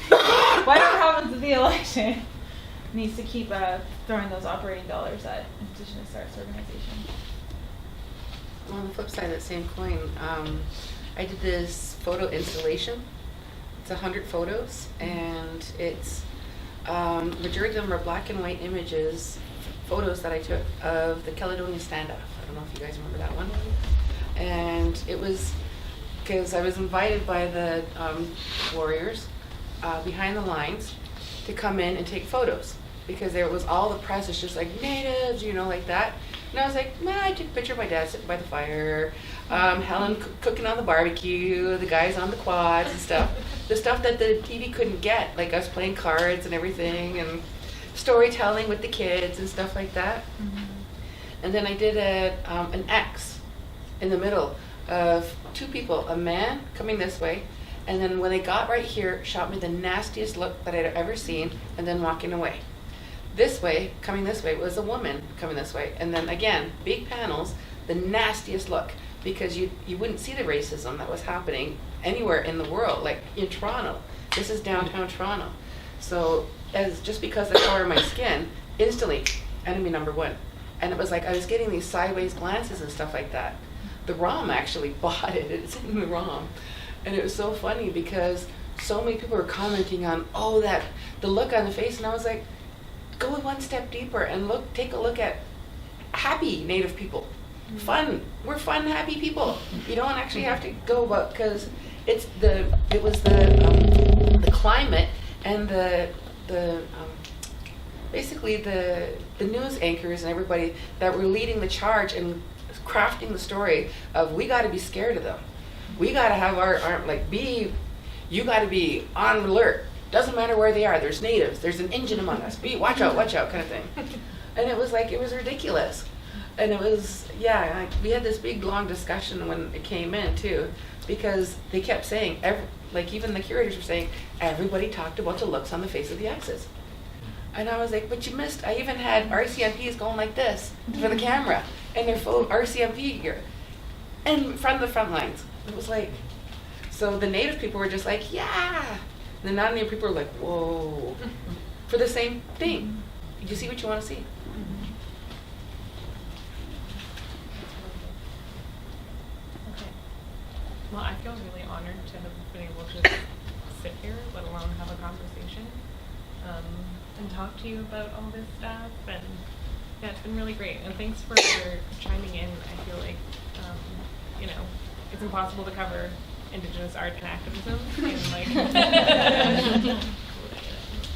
whatever happens with the election, needs to keep throwing those operating dollars at Indigenous arts organizations. On the flip side of that same coin, I did this photo installation. It's 100 photos, and it's majority of them are black and white images, photos that I took of the Caledonia standoff. I don't know if you guys remember that one. And it was because I was invited by the warriors behind the lines to come in and take photos, because there was all the press is just like natives, like that. And I was like, I took a picture of my dad sitting by the fire, Helen cooking on the barbecue, the guys on the quads and stuff. The stuff that the TV couldn't get, like us playing cards and everything, and storytelling with the kids and stuff like that. Mm-hmm. And then I did an X in the middle of two people, a man coming this way, and then when they got right here, shot me the nastiest look that I'd ever seen, and then walking away. This way, coming this way, was a woman coming this way. And then again, big panels, the nastiest look, because you wouldn't see the racism that was happening anywhere in the world, like in Toronto. This is downtown Toronto. So just because of the color of my skin, instantly, enemy number one. And it was like I was getting these sideways glances and stuff like that. The ROM actually bought it. It's in the ROM. And it was so funny because so many people were commenting on, the look on the face. And I was like, go one step deeper and take a look at happy Native people. Fun. We're fun, happy people. You don't actually have to go about, because it was the climate and basically the news anchors and everybody that were leading the charge and crafting the story of, we got to be scared of them. We got to have our you got to be on alert. Doesn't matter where they are. There's natives. There's an Indian among us. Watch out, kind of thing. And it was ridiculous. And it was, we had this big, long discussion when it came in, too, because they kept saying, even the curators were saying, everybody talked about the looks on the face of the X's. And I was like, but you missed, I even had RCMPs going like this for the camera, and their full RCMP gear, and in front of the front lines. It was like, so the Native people were just like, yeah. And the non-Native people were like, whoa, for the same thing. You see what you want to see. Okay. Well, I feel really honored to have been able to sit here, let alone have a conversation, and talk to you about all this stuff. And yeah, it's been really great. And thanks for chiming in. I feel like, it's impossible to cover Indigenous art and activism in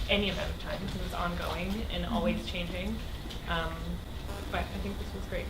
any amount of time, because it's ongoing and always changing. But I think this was great.